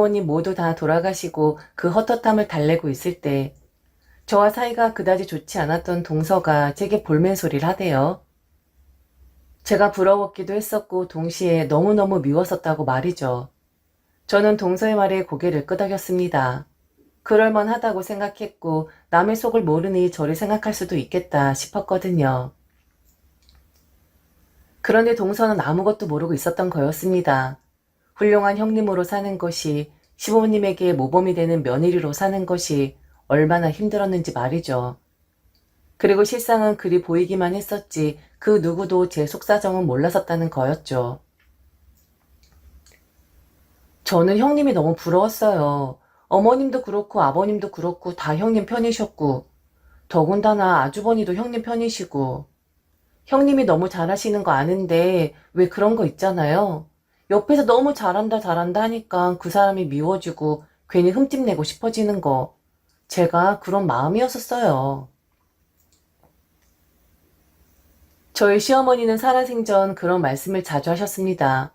부모님 모두 다 돌아가시고 그 헛헛함을 달래고 있을 때 저와 사이가 그다지 좋지 않았던 동서가 제게 볼멘소리를 하대요. 제가 부러웠기도 했었고 동시에 너무너무 미웠었다고 말이죠. 저는 동서의 말에 고개를 끄덕였습니다. 그럴만하다고 생각했고 남의 속을 모르니 저를 생각할 수도 있겠다 싶었거든요. 그런데 동서는 아무것도 모르고 있었던 거였습니다. 훌륭한 형님으로 사는 것이, 시부모님에게 모범이 되는 며느리로 사는 것이 얼마나 힘들었는지 말이죠. 그리고 실상은 그리 보이기만 했었지 그 누구도 제 속사정은 몰랐었다는 거였죠. 저는 형님이 너무 부러웠어요. 어머님도 그렇고 아버님도 그렇고 다 형님 편이셨고, 더군다나 아주버니도 형님 편이시고, 형님이 너무 잘하시는 거 아는데 왜 그런 거 있잖아요. 옆에서 너무 잘한다 잘한다 하니까 그 사람이 미워지고 괜히 흠집내고 싶어지는 거. 제가 그런 마음이었었어요. 저희 시어머니는 살아생전 그런 말씀을 자주 하셨습니다.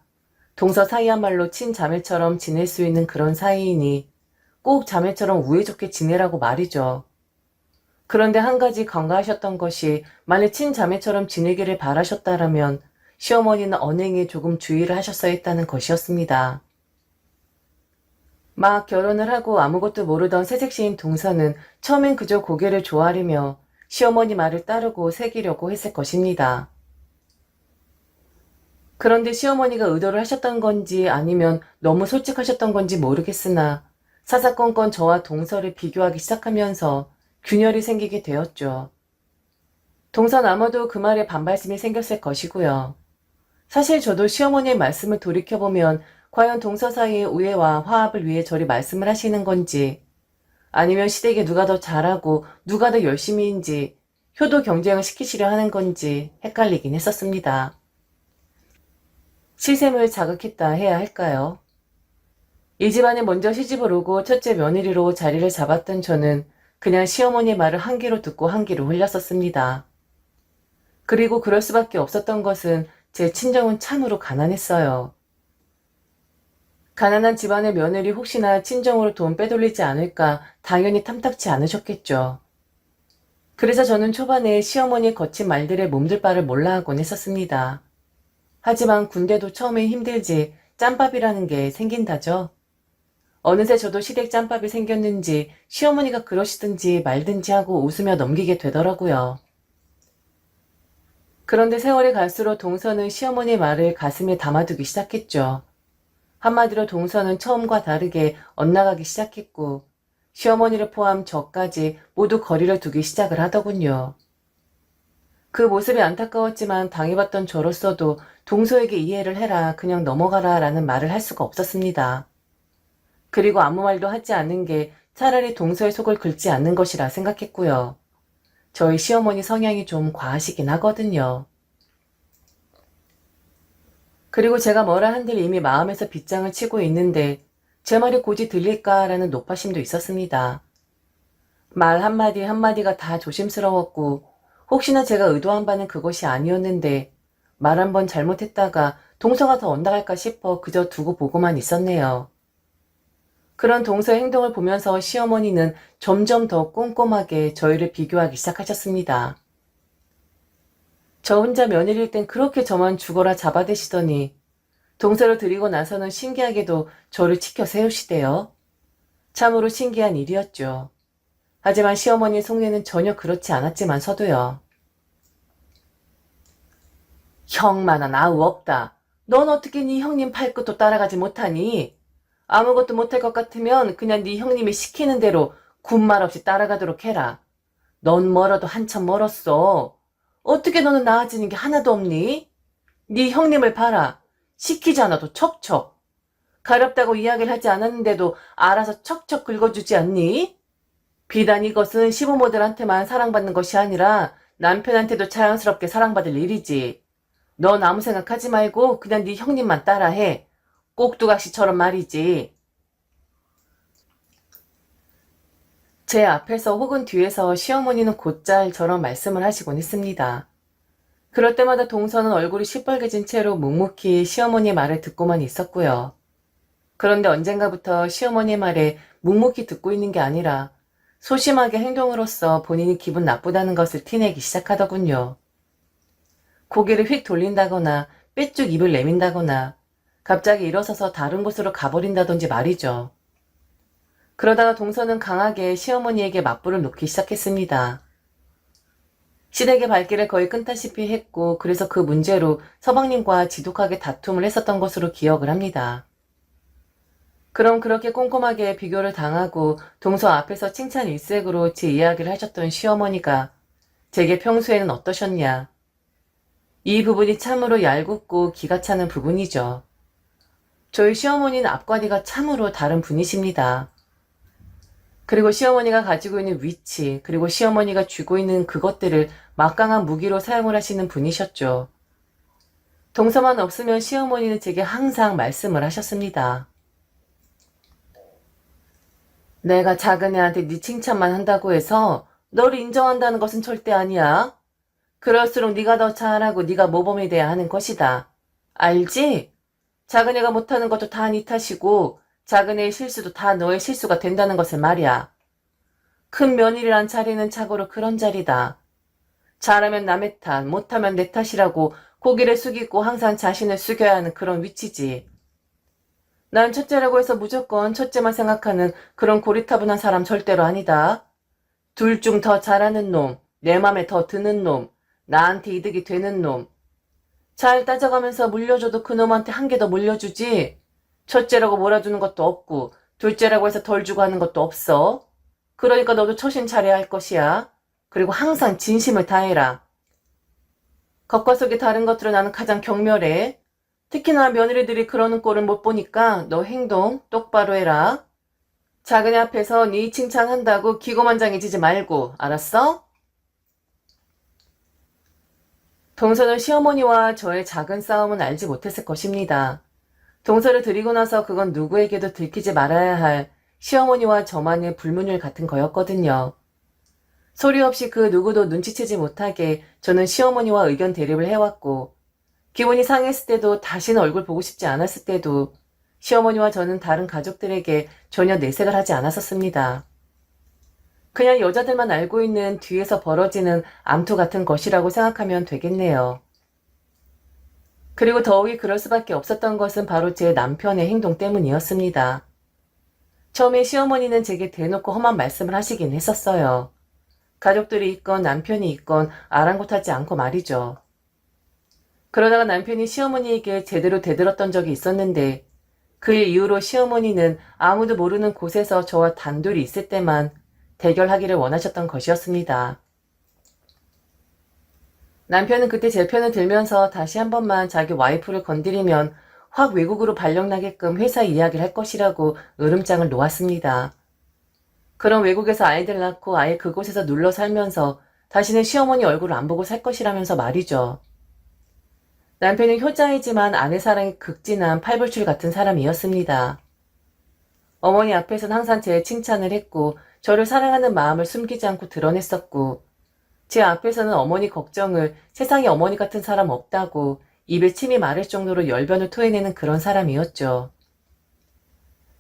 동서 사이야말로 친자매처럼 지낼 수 있는 그런 사이이니 꼭 자매처럼 우애좋게 지내라고 말이죠. 그런데 한 가지 간과하셨던 것이 만일 친자매처럼 지내기를 바라셨다라면 시어머니는 언행에 조금 주의를 하셨어야 했다는 것이었습니다. 막 결혼을 하고 아무것도 모르던 새색시인 동서는 처음엔 그저 고개를 조아리며 시어머니 말을 따르고 새기려고 했을 것입니다. 그런데 시어머니가 의도를 하셨던 건지 아니면 너무 솔직하셨던 건지 모르겠으나 사사건건 저와 동서를 비교하기 시작하면서 균열이 생기게 되었죠. 동서는 아마도 그 말에 반발심이 생겼을 것이고요. 사실 저도 시어머니의 말씀을 돌이켜보면 과연 동서 사이의 우애와 화합을 위해 저리 말씀을 하시는 건지 아니면 시댁에 누가 더 잘하고 누가 더 열심히인지 효도 경쟁을 시키시려 하는 건지 헷갈리긴 했었습니다. 시샘을 자극했다 해야 할까요? 이 집안에 먼저 시집을 오고 첫째 며느리로 자리를 잡았던 저는 그냥 시어머니의 말을 한 귀로 듣고 한 귀로 흘렸었습니다. 그리고 그럴 수밖에 없었던 것은 제 친정은 참으로 가난했어요. 가난한 집안의 며느리 혹시나 친정으로 돈 빼돌리지 않을까 당연히 탐탁치 않으셨겠죠. 그래서 저는 초반에 시어머니의 거친 말들에 몸둘 바를 몰라 하곤 했었습니다. 하지만 군대도 처음엔 힘들지 짬밥이라는 게 생긴다죠. 어느새 저도 시댁 짬밥이 생겼는지 시어머니가 그러시든지 말든지 하고 웃으며 넘기게 되더라고요. 그런데 세월이 갈수록 동서는 시어머니의 말을 가슴에 담아두기 시작했죠. 한마디로 동서는 처음과 다르게 엇나가기 시작했고 시어머니를 포함 저까지 모두 거리를 두기 시작을 하더군요. 그 모습이 안타까웠지만 당해봤던 저로서도 동서에게 이해를 해라, 그냥 넘어가라 라는 말을 할 수가 없었습니다. 그리고 아무 말도 하지 않는 게 차라리 동서의 속을 긁지 않는 것이라 생각했고요. 저희 시어머니 성향이 좀 과하시긴 하거든요. 그리고 제가 뭐라 한들 이미 마음에서 빗장을 치고 있는데 제 말이 곧이 들릴까라는 노파심도 있었습니다. 말 한마디 한마디가 다 조심스러웠고 혹시나 제가 의도한 바는 그것이 아니었는데 말 한 번 잘못했다가 동서가 더 엇나갈까 싶어 그저 두고 보고만 있었네요. 그런 동서의 행동을 보면서 시어머니는 점점 더 꼼꼼하게 저희를 비교하기 시작하셨습니다. 저 혼자 며느리일 땐 그렇게 저만 죽어라 잡아대시더니 동서를 드리고 나서는 신기하게도 저를 치켜 세우시대요. 참으로 신기한 일이었죠. 하지만 시어머니의 속내는 전혀 그렇지 않았지만서도요. 형만한 아우 없다. 넌 어떻게 네 형님 팔끝도 따라가지 못하니? 아무것도 못할 것 같으면 그냥 네 형님이 시키는 대로 군말 없이 따라가도록 해라. 넌 멀어도 한참 멀었어. 어떻게 너는 나아지는 게 하나도 없니? 네 형님을 봐라. 시키지 않아도 척척. 가렵다고 이야기를 하지 않았는데도 알아서 척척 긁어주지 않니? 비단 이것은 시부모들한테만 사랑받는 것이 아니라 남편한테도 자연스럽게 사랑받을 일이지. 넌 아무 생각하지 말고 그냥 네 형님만 따라해. 꼭두각시처럼 말이지. 제 앞에서 혹은 뒤에서 시어머니는 곧잘 저런 말씀을 하시곤 했습니다. 그럴 때마다 동서는 얼굴이 시뻘개진 채로 묵묵히 시어머니의 말을 듣고만 있었고요. 그런데 언젠가부터 시어머니의 말에 묵묵히 듣고 있는 게 아니라 소심하게 행동으로써 본인이 기분 나쁘다는 것을 티내기 시작하더군요. 고개를 휙 돌린다거나 삐쭉 입을 내민다거나 갑자기 일어서서 다른 곳으로 가버린다든지 말이죠. 그러다가 동서는 강하게 시어머니에게 맞불을 놓기 시작했습니다. 시댁의 발길을 거의 끊다시피 했고 그래서 그 문제로 서방님과 지독하게 다툼을 했었던 것으로 기억을 합니다. 그럼 그렇게 꼼꼼하게 비교를 당하고 동서 앞에서 칭찬 일색으로 제 이야기를 하셨던 시어머니가 제게 평소에는 어떠셨냐. 이 부분이 참으로 얄궂고 기가 차는 부분이죠. 저희 시어머니는 앞과뒤가 참으로 다른 분이십니다. 그리고 시어머니가 가지고 있는 위치, 그리고 시어머니가 쥐고 있는 그것들을 막강한 무기로 사용을 하시는 분이셨죠. 동서만 없으면 시어머니는 제게 항상 말씀을 하셨습니다. 내가 작은애한테 네 칭찬만 한다고 해서 너를 인정한다는 것은 절대 아니야. 그럴수록 네가 더 잘하고 네가 모범이 돼야 하는 것이다. 알지? 작은애가 못하는 것도 다 네 탓이고 작은애의 실수도 다 너의 실수가 된다는 것을 말이야. 큰 며느리란 자리는 자고로 그런 자리다. 잘하면 남의 탓, 못하면 내 탓이라고 고개를 숙이고 항상 자신을 숙여야 하는 그런 위치지. 난 첫째라고 해서 무조건 첫째만 생각하는 그런 고리타분한 사람 절대로 아니다. 둘 중 더 잘하는 놈, 내 맘에 더 드는 놈, 나한테 이득이 되는 놈. 잘 따져가면서 물려줘도 그놈한테 한 개 더 물려주지. 첫째라고 몰아주는 것도 없고 둘째라고 해서 덜 주고 하는 것도 없어. 그러니까 너도 처신 잘해야 할 것이야. 그리고 항상 진심을 다해라. 겉과 속이 다른 것들은 나는 가장 경멸해. 특히나 며느리들이 그러는 꼴은 못 보니까 너 행동 똑바로 해라. 작은애 앞에서 네 칭찬한다고 기고만장해지지 말고, 알았어? 동서는 시어머니와 저의 작은 싸움은 알지 못했을 것입니다. 동서를 드리고 나서 그건 누구에게도 들키지 말아야 할 시어머니와 저만의 불문율 같은 거였거든요. 소리 없이 그 누구도 눈치채지 못하게 저는 시어머니와 의견 대립을 해왔고 기분이 상했을 때도 다시는 얼굴 보고 싶지 않았을 때도 시어머니와 저는 다른 가족들에게 전혀 내색을 하지 않았었습니다. 그냥 여자들만 알고 있는 뒤에서 벌어지는 암투 같은 것이라고 생각하면 되겠네요. 그리고 더욱이 그럴 수밖에 없었던 것은 바로 제 남편의 행동 때문이었습니다. 처음에 시어머니는 제게 대놓고 험한 말씀을 하시긴 했었어요. 가족들이 있건 남편이 있건 아랑곳하지 않고 말이죠. 그러다가 남편이 시어머니에게 제대로 대들었던 적이 있었는데 그 일 이후로 시어머니는 아무도 모르는 곳에서 저와 단둘이 있을 때만 대결하기를 원하셨던 것이었습니다. 남편은 그때 제 편을 들면서 다시 한 번만 자기 와이프를 건드리면 확 외국으로 발령나게끔 회사 이야기를 할 것이라고 으름장을 놓았습니다. 그럼 외국에서 아이들 낳고 아예 그곳에서 눌러 살면서 다시는 시어머니 얼굴을 안 보고 살 것이라면서 말이죠. 남편은 효자이지만 아내 사랑이 극진한 팔불출 같은 사람이었습니다. 어머니 앞에서는 항상 제 칭찬을 했고 저를 사랑하는 마음을 숨기지 않고 드러냈었고 제 앞에서는 어머니 걱정을 세상에 어머니 같은 사람 없다고 입에 침이 마를 정도로 열변을 토해내는 그런 사람이었죠.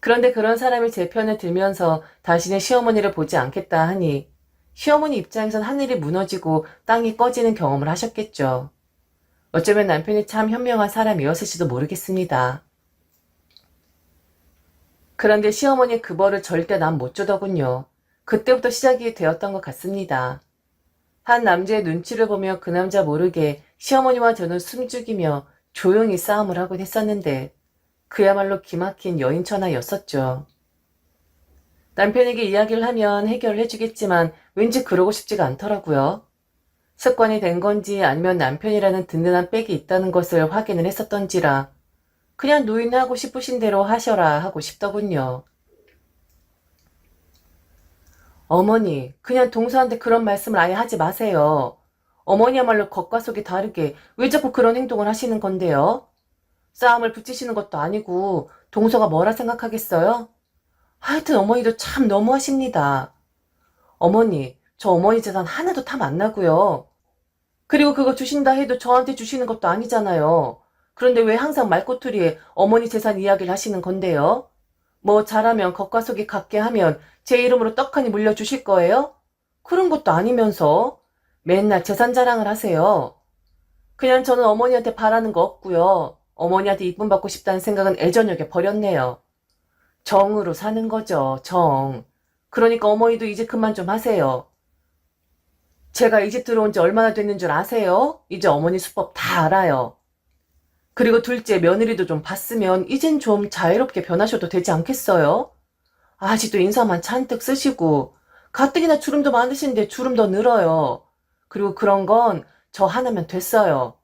그런데 그런 사람이 제 편을 들면서 다시는 시어머니를 보지 않겠다 하니 시어머니 입장에선 하늘이 무너지고 땅이 꺼지는 경험을 하셨겠죠. 어쩌면 남편이 참 현명한 사람이었을지도 모르겠습니다. 그런데 시어머니 그 벌을 절대 난 못 주더군요. 그때부터 시작이 되었던 것 같습니다. 한 남자의 눈치를 보며 그 남자 모르게 시어머니와 저는 숨죽이며 조용히 싸움을 하곤 했었는데 그야말로 기막힌 여인천하였었죠. 남편에게 이야기를 하면 해결을 해주겠지만 왠지 그러고 싶지가 않더라고요. 습관이 된 건지 아니면 남편이라는 든든한 백이 있다는 것을 확인을 했었던지라 그냥 노인네 하고 싶으신 대로 하셔라 하고 싶더군요. 어머니, 그냥 동서한테 그런 말씀을 아예 하지 마세요. 어머니야말로 겉과 속이 다르게 왜 자꾸 그런 행동을 하시는 건데요? 싸움을 붙이시는 것도 아니고 동서가 뭐라 생각하겠어요? 하여튼 어머니도 참 너무하십니다. 어머니, 저 어머니 재산 하나도 탐 안 나고요. 그리고 그거 주신다 해도 저한테 주시는 것도 아니잖아요. 그런데 왜 항상 말꼬투리에 어머니 재산 이야기를 하시는 건데요? 뭐 잘하면 겉과 속이 같게 하면 제 이름으로 떡하니 물려주실 거예요? 그런 것도 아니면서 맨날 재산 자랑을 하세요. 그냥 저는 어머니한테 바라는 거 없고요. 어머니한테 이쁨 받고 싶다는 생각은 애저녁에 버렸네요. 정으로 사는 거죠, 정. 그러니까 어머니도 이제 그만 좀 하세요. 제가 이 집 들어온 지 얼마나 됐는 줄 아세요? 이제 어머니 수법 다 알아요. 그리고 둘째 며느리도 좀 봤으면 이젠 좀 자유롭게 변하셔도 되지 않겠어요? 아직도 인사만 잔뜩 쓰시고 가뜩이나 주름도 많으신데 주름 더 늘어요. 그리고 그런 건 저 하나면 됐어요.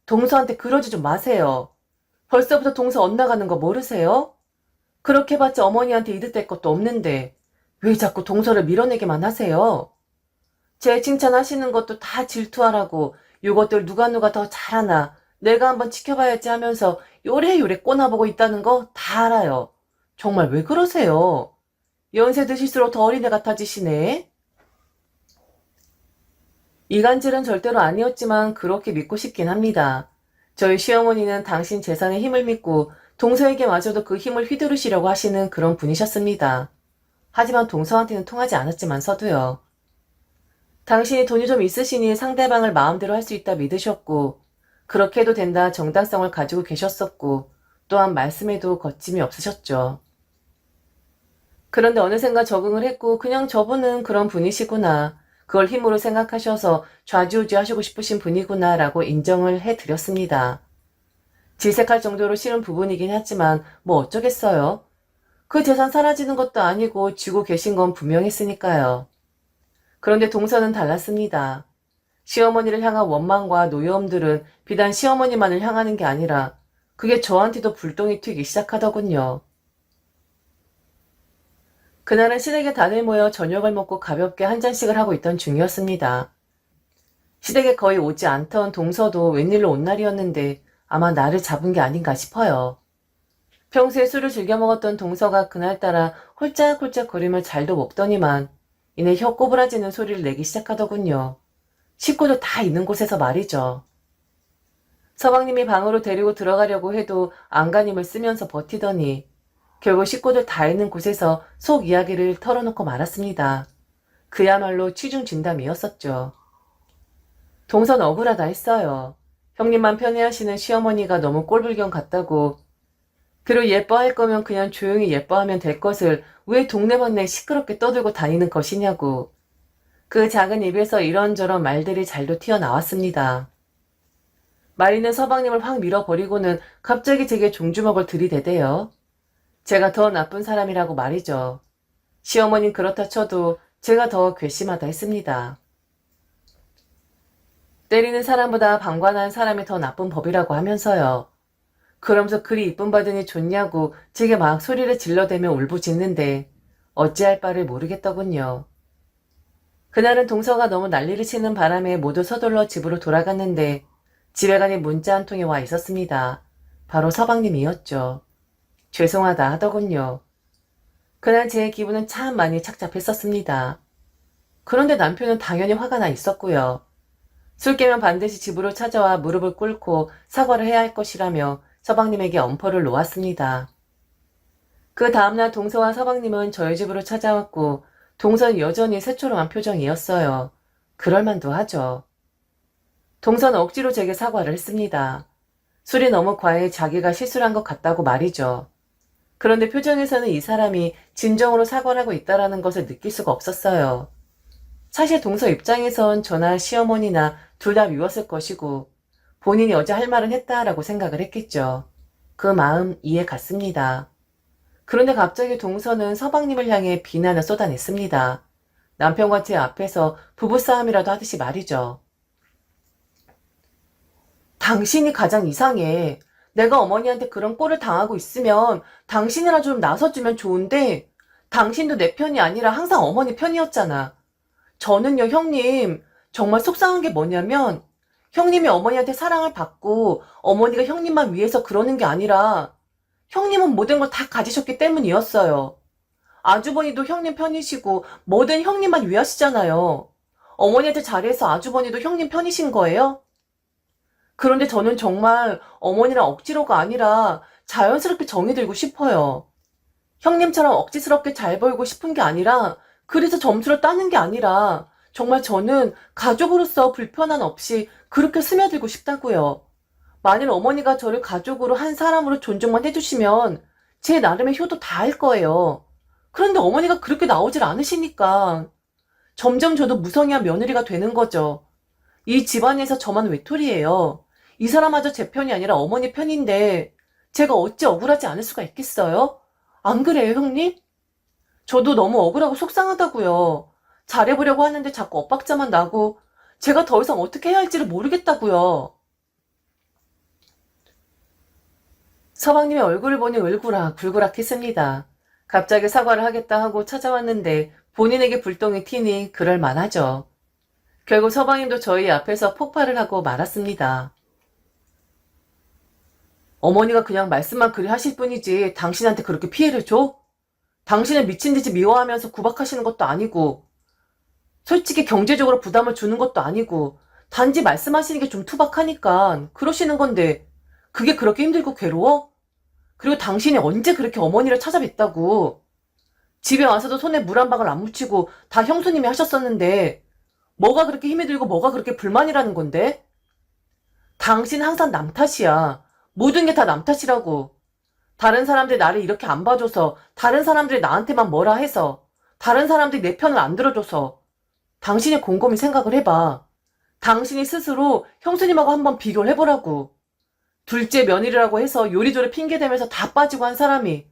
동서한테 그러지 좀 마세요. 벌써부터 동서 엇나가는 거 모르세요? 그렇게 해봤자 어머니한테 이득될 것도 없는데 왜 자꾸 동서를 밀어내기만 하세요? 제 칭찬하시는 것도 다 질투하라고 요것들 누가 더 잘하나 내가 한번 지켜봐야지 하면서 요래요래 꼬나보고 있다는 거 다 알아요. 정말 왜 그러세요? 연세 드실수록 더 어린애 같아지시네. 이간질은 절대로 아니었지만 그렇게 믿고 싶긴 합니다. 저희 시어머니는 당신 재산의 힘을 믿고 동서에게마저도 그 힘을 휘두르시려고 하시는 그런 분이셨습니다. 하지만 동서한테는 통하지 않았지만서도요. 당신이 돈이 좀 있으시니 상대방을 마음대로 할 수 있다 믿으셨고 그렇게 해도 된다 정당성을 가지고 계셨었고 또한 말씀에도 거침이 없으셨죠. 그런데 어느샌가 적응을 했고 그냥 저분은 그런 분이시구나. 그걸 힘으로 생각하셔서 좌지우지하시고 싶으신 분이구나 라고 인정을 해드렸습니다. 질색할 정도로 싫은 부분이긴 하지만 뭐 어쩌겠어요. 그 재산 사라지는 것도 아니고 쥐고 계신 건 분명했으니까요. 그런데 동서는 달랐습니다. 시어머니를 향한 원망과 노여움들은 비단 시어머니만을 향하는 게 아니라 그게 저한테도 불똥이 튀기 시작하더군요. 그날은 시댁에 다들 모여 저녁을 먹고 가볍게 한 잔씩을 하고 있던 중이었습니다. 시댁에 거의 오지 않던 동서도 웬일로 온 날이었는데 아마 나를 잡은 게 아닌가 싶어요. 평소에 술을 즐겨 먹었던 동서가 그날따라 홀짝홀짝 거리며 잘도 먹더니만 이내 혀 꼬부라지는 소리를 내기 시작하더군요. 식구도 다 있는 곳에서 말이죠. 서방님이 방으로 데리고 들어가려고 해도 안간힘을 쓰면서 버티더니 결국 식구들 다 있는 곳에서 속 이야기를 털어놓고 말았습니다. 그야말로 취중진담이었었죠. 동선 억울하다 했어요. 형님만 편애하시는 시어머니가 너무 꼴불견 같다고. 그리고 예뻐할 거면 그냥 조용히 예뻐하면 될 것을 왜 동네방네 시끄럽게 떠들고 다니는 것이냐고. 그 작은 입에서 이런저런 말들이 잘도 튀어나왔습니다. 말리는 서방님을 확 밀어버리고는 갑자기 제게 종주먹을 들이대대요. 제가 더 나쁜 사람이라고 말이죠. 시어머니는 그렇다 쳐도 제가 더 괘씸하다 했습니다. 때리는 사람보다 방관하는 사람이 더 나쁜 법이라고 하면서요. 그러면서 그리 이쁨 받으니 좋냐고 제게 막 소리를 질러대며 울부짖는데 어찌할 바를 모르겠더군요. 그날은 동서가 너무 난리를 치는 바람에 모두 서둘러 집으로 돌아갔는데 집에 가니 문자 한 통이 와 있었습니다. 바로 서방님이었죠. 죄송하다 하더군요. 그날 제 기분은 참 많이 착잡했었습니다. 그런데 남편은 당연히 화가 나 있었고요. 술 깨면 반드시 집으로 찾아와 무릎을 꿇고 사과를 해야 할 것이라며 서방님에게 엄포를 놓았습니다. 그 다음날 동서와 서방님은 저희 집으로 찾아왔고 동서는 여전히 새초롬한 표정이었어요. 그럴만도 하죠. 동서는 억지로 제게 사과를 했습니다. 술이 너무 과해 자기가 실수를 한 것 같다고 말이죠. 그런데 표정에서는 이 사람이 진정으로 사과를 하고 있다는 것을 느낄 수가 없었어요. 사실 동서 입장에선 저나 시어머니나 둘 다 미웠을 것이고 본인이 어제 할 말은 했다라고 생각을 했겠죠. 그 마음 이해 갔습니다. 그런데 갑자기 동서는 서방님을 향해 비난을 쏟아냈습니다. 남편과 제 앞에서 부부싸움이라도 하듯이 말이죠. 당신이 가장 이상해. 내가 어머니한테 그런 꼴을 당하고 있으면 당신이라 좀 나서주면 좋은데 당신도 내 편이 아니라 항상 어머니 편이었잖아. 저는요, 형님, 정말 속상한 게 뭐냐면 형님이 어머니한테 사랑을 받고 어머니가 형님만 위해서 그러는 게 아니라 형님은 모든 걸 다 가지셨기 때문이었어요. 아주버니도 형님 편이시고 뭐든 형님만 위하시잖아요. 어머니한테 잘해서 아주버니도 형님 편이신 거예요? 그런데 저는 정말 어머니랑 억지로가 아니라 자연스럽게 정이 들고 싶어요. 형님처럼 억지스럽게 잘 보이고 싶은 게 아니라 그래서 점수를 따는 게 아니라 정말 저는 가족으로서 불편함 없이 그렇게 스며들고 싶다고요. 만일 어머니가 저를 가족으로 한 사람으로 존중만 해주시면 제 나름의 효도 다 할 거예요. 그런데 어머니가 그렇게 나오질 않으시니까 점점 저도 무성의한 며느리가 되는 거죠. 이 집안에서 저만 외톨이에요. 이 사람마저 제 편이 아니라 어머니 편인데 제가 어찌 억울하지 않을 수가 있겠어요? 안 그래요, 형님? 저도 너무 억울하고 속상하다고요. 잘해보려고 하는데 자꾸 엇박자만 나고 제가 더 이상 어떻게 해야 할지를 모르겠다고요. 서방님의 얼굴을 보니 울그락불그락 했습니다. 갑자기 사과를 하겠다 하고 찾아왔는데 본인에게 불똥이 튀니 그럴 만하죠. 결국 서방님도 저희 앞에서 폭발을 하고 말았습니다. 어머니가 그냥 말씀만 그리 하실 뿐이지 당신한테 그렇게 피해를 줘? 당신을 미친듯이 미워하면서 구박하시는 것도 아니고 솔직히 경제적으로 부담을 주는 것도 아니고 단지 말씀하시는 게 좀 투박하니까 그러시는 건데 그게 그렇게 힘들고 괴로워? 그리고 당신이 언제 그렇게 어머니를 찾아뵀다고? 집에 와서도 손에 물 한 방울 안 묻히고 다 형수님이 하셨었는데 뭐가 그렇게 힘이 들고 뭐가 그렇게 불만이라는 건데? 당신 항상 남 탓이야. 모든 게 다 남 탓이라고. 다른 사람들이 나를 이렇게 안 봐줘서, 다른 사람들이 나한테만 뭐라 해서, 다른 사람들이 내 편을 안 들어줘서 당신이 곰곰이 생각을 해봐. 당신이 스스로 형수님하고 한번 비교를 해보라고. 둘째 며느리라고 해서 요리조리 핑계대면서 다 빠지고 한 사람이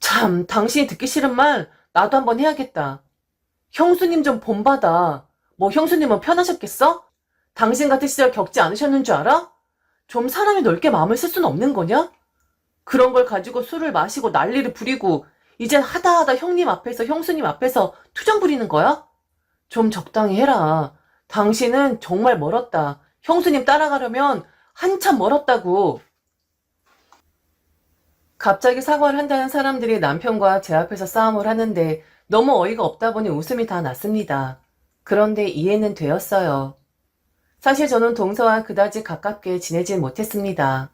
참 당신이 듣기 싫은 말 나도 한번 해야겠다. 형수님 좀 본받아. 뭐 형수님은 편하셨겠어? 당신 같은 시절 겪지 않으셨는 줄 알아? 좀 사람이 넓게 마음을 쓸 수는 없는 거냐? 그런 걸 가지고 술을 마시고 난리를 부리고 이젠 하다하다 형님 앞에서 형수님 앞에서 투정 부리는 거야? 좀 적당히 해라. 당신은 정말 멀었다. 형수님 따라가려면 한참 멀었다고. 갑자기 사과를 한다는 사람들이 남편과 제 앞에서 싸움을 하는데 너무 어이가 없다 보니 웃음이 다 났습니다. 그런데 이해는 되었어요. 사실 저는 동서와 그다지 가깝게 지내진 못했습니다.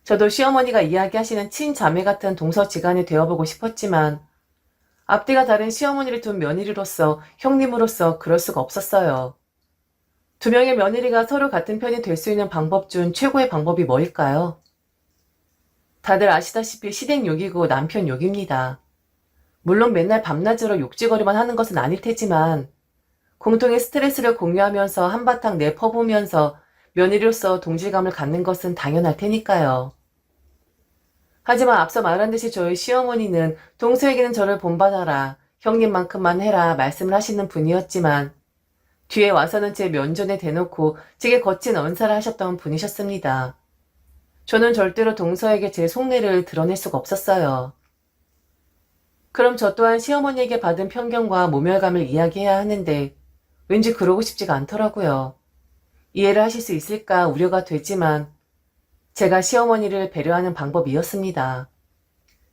저도 시어머니가 이야기하시는 친자매 같은 동서지간이 되어보고 싶었지만 앞뒤가 다른 시어머니를 둔 며느리로서 형님으로서 그럴 수가 없었어요. 두 명의 며느리가 서로 같은 편이 될 수 있는 방법 중 최고의 방법이 뭘까요? 다들 아시다시피 시댁 욕이고 남편 욕입니다. 물론 맨날 밤낮으로 욕지거리만 하는 것은 아닐 테지만 공통의 스트레스를 공유하면서 한바탕 내퍼보면서 며느리로서 동질감을 갖는 것은 당연할 테니까요. 하지만 앞서 말한 듯이 저희 시어머니는 동서에게는 저를 본받아라, 형님만큼만 해라 말씀을 하시는 분이었지만 뒤에 와서는 제 면전에 대놓고 제게 거친 언사를 하셨던 분이셨습니다. 저는 절대로 동서에게 제 속내를 드러낼 수가 없었어요. 그럼 저 또한 시어머니에게 받은 편견과 모멸감을 이야기해야 하는데 왠지 그러고 싶지가 않더라고요. 이해를 하실 수 있을까 우려가 되지만 제가 시어머니를 배려하는 방법이었습니다.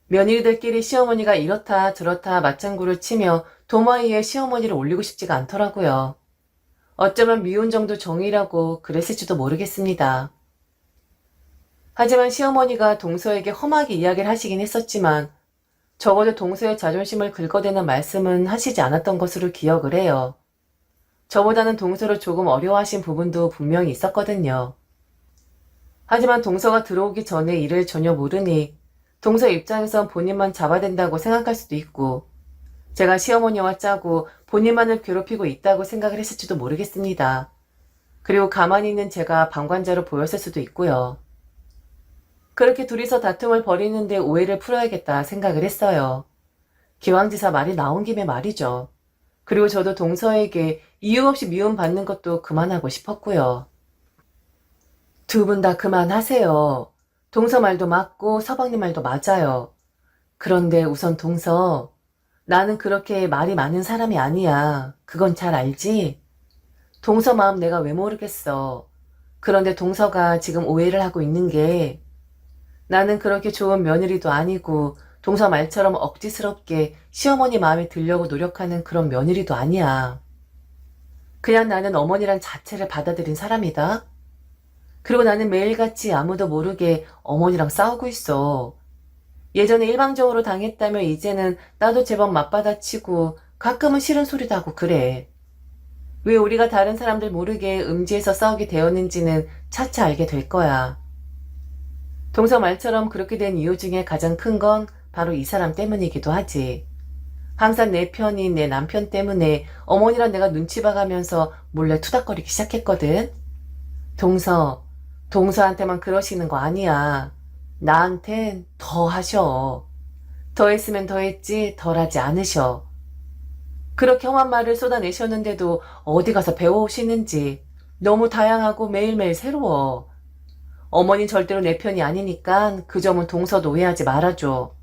며느리들끼리 시어머니가 이렇다 저렇다 맞장구를 치며 도마 위에 시어머니를 올리고 싶지가 않더라고요. 어쩌면 미운 정도 정이라고 그랬을지도 모르겠습니다. 하지만 시어머니가 동서에게 험하게 이야기를 하시긴 했었지만 적어도 동서의 자존심을 긁어대는 말씀은 하시지 않았던 것으로 기억을 해요. 저보다는 동서를 조금 어려워하신 부분도 분명히 있었거든요. 하지만 동서가 들어오기 전에 이를 전혀 모르니 동서 입장에선 본인만 잡아댄다고 생각할 수도 있고 제가 시어머니와 짜고 본인만을 괴롭히고 있다고 생각을 했을지도 모르겠습니다. 그리고 가만히 있는 제가 방관자로 보였을 수도 있고요. 그렇게 둘이서 다툼을 벌이는데 오해를 풀어야겠다 생각을 했어요. 기왕지사 말이 나온 김에 말이죠. 그리고 저도 동서에게 이유 없이 미움받는 것도 그만하고 싶었고요. 두 분 다 그만하세요. 동서 말도 맞고 서방님 말도 맞아요. 그런데 우선 동서, 나는 그렇게 말이 많은 사람이 아니야. 그건 잘 알지? 동서 마음 내가 왜 모르겠어. 그런데 동서가 지금 오해를 하고 있는 게 나는 그렇게 좋은 며느리도 아니고 동서 말처럼 억지스럽게 시어머니 마음에 들려고 노력하는 그런 며느리도 아니야. 그냥 나는 어머니란 자체를 받아들인 사람이다. 그리고 나는 매일같이 아무도 모르게 어머니랑 싸우고 있어. 예전에 일방적으로 당했다며 이제는 나도 제법 맞받아치고 가끔은 싫은 소리도 하고 그래. 왜 우리가 다른 사람들 모르게 음지에서 싸우게 되었는지는 차차 알게 될 거야. 동서 말처럼 그렇게 된 이유 중에 가장 큰 건 바로 이 사람 때문이기도 하지. 항상 내 편인 내 남편 때문에 어머니랑 내가 눈치 봐가면서 몰래 투닥거리기 시작했거든. 동서, 동서한테만 그러시는 거 아니야. 나한텐 더 하셔. 더 했으면 더 했지 덜 하지 않으셔. 그렇게 험한 말을 쏟아내셨는데도 어디 가서 배워오시는지 너무 다양하고 매일매일 새로워. 어머니 절대로 내 편이 아니니까 그 점은 동서도 오해하지 말아줘.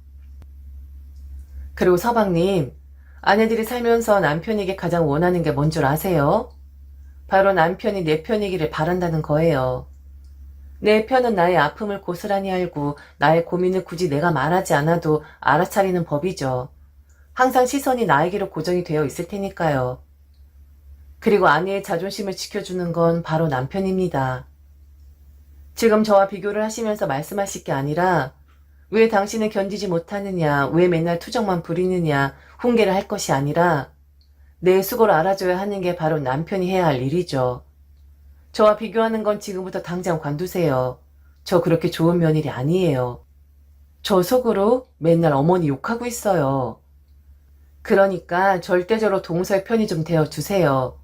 그리고 서방님, 아내들이 살면서 남편에게 가장 원하는 게 뭔 줄 아세요? 바로 남편이 내 편이기를 바란다는 거예요. 내 편은 나의 아픔을 고스란히 알고 나의 고민을 굳이 내가 말하지 않아도 알아차리는 법이죠. 항상 시선이 나에게로 고정이 되어 있을 테니까요. 그리고 아내의 자존심을 지켜주는 건 바로 남편입니다. 지금 저와 비교를 하시면서 말씀하실 게 아니라 왜 당신은 견디지 못하느냐, 왜 맨날 투정만 부리느냐, 훈계를 할 것이 아니라 내 수고를 알아줘야 하는 게 바로 남편이 해야 할 일이죠. 저와 비교하는 건 지금부터 당장 관두세요. 저 그렇게 좋은 며느리 아니에요. 저 속으로 맨날 어머니 욕하고 있어요. 그러니까 절대적으로 동서의 편이 좀 되어주세요.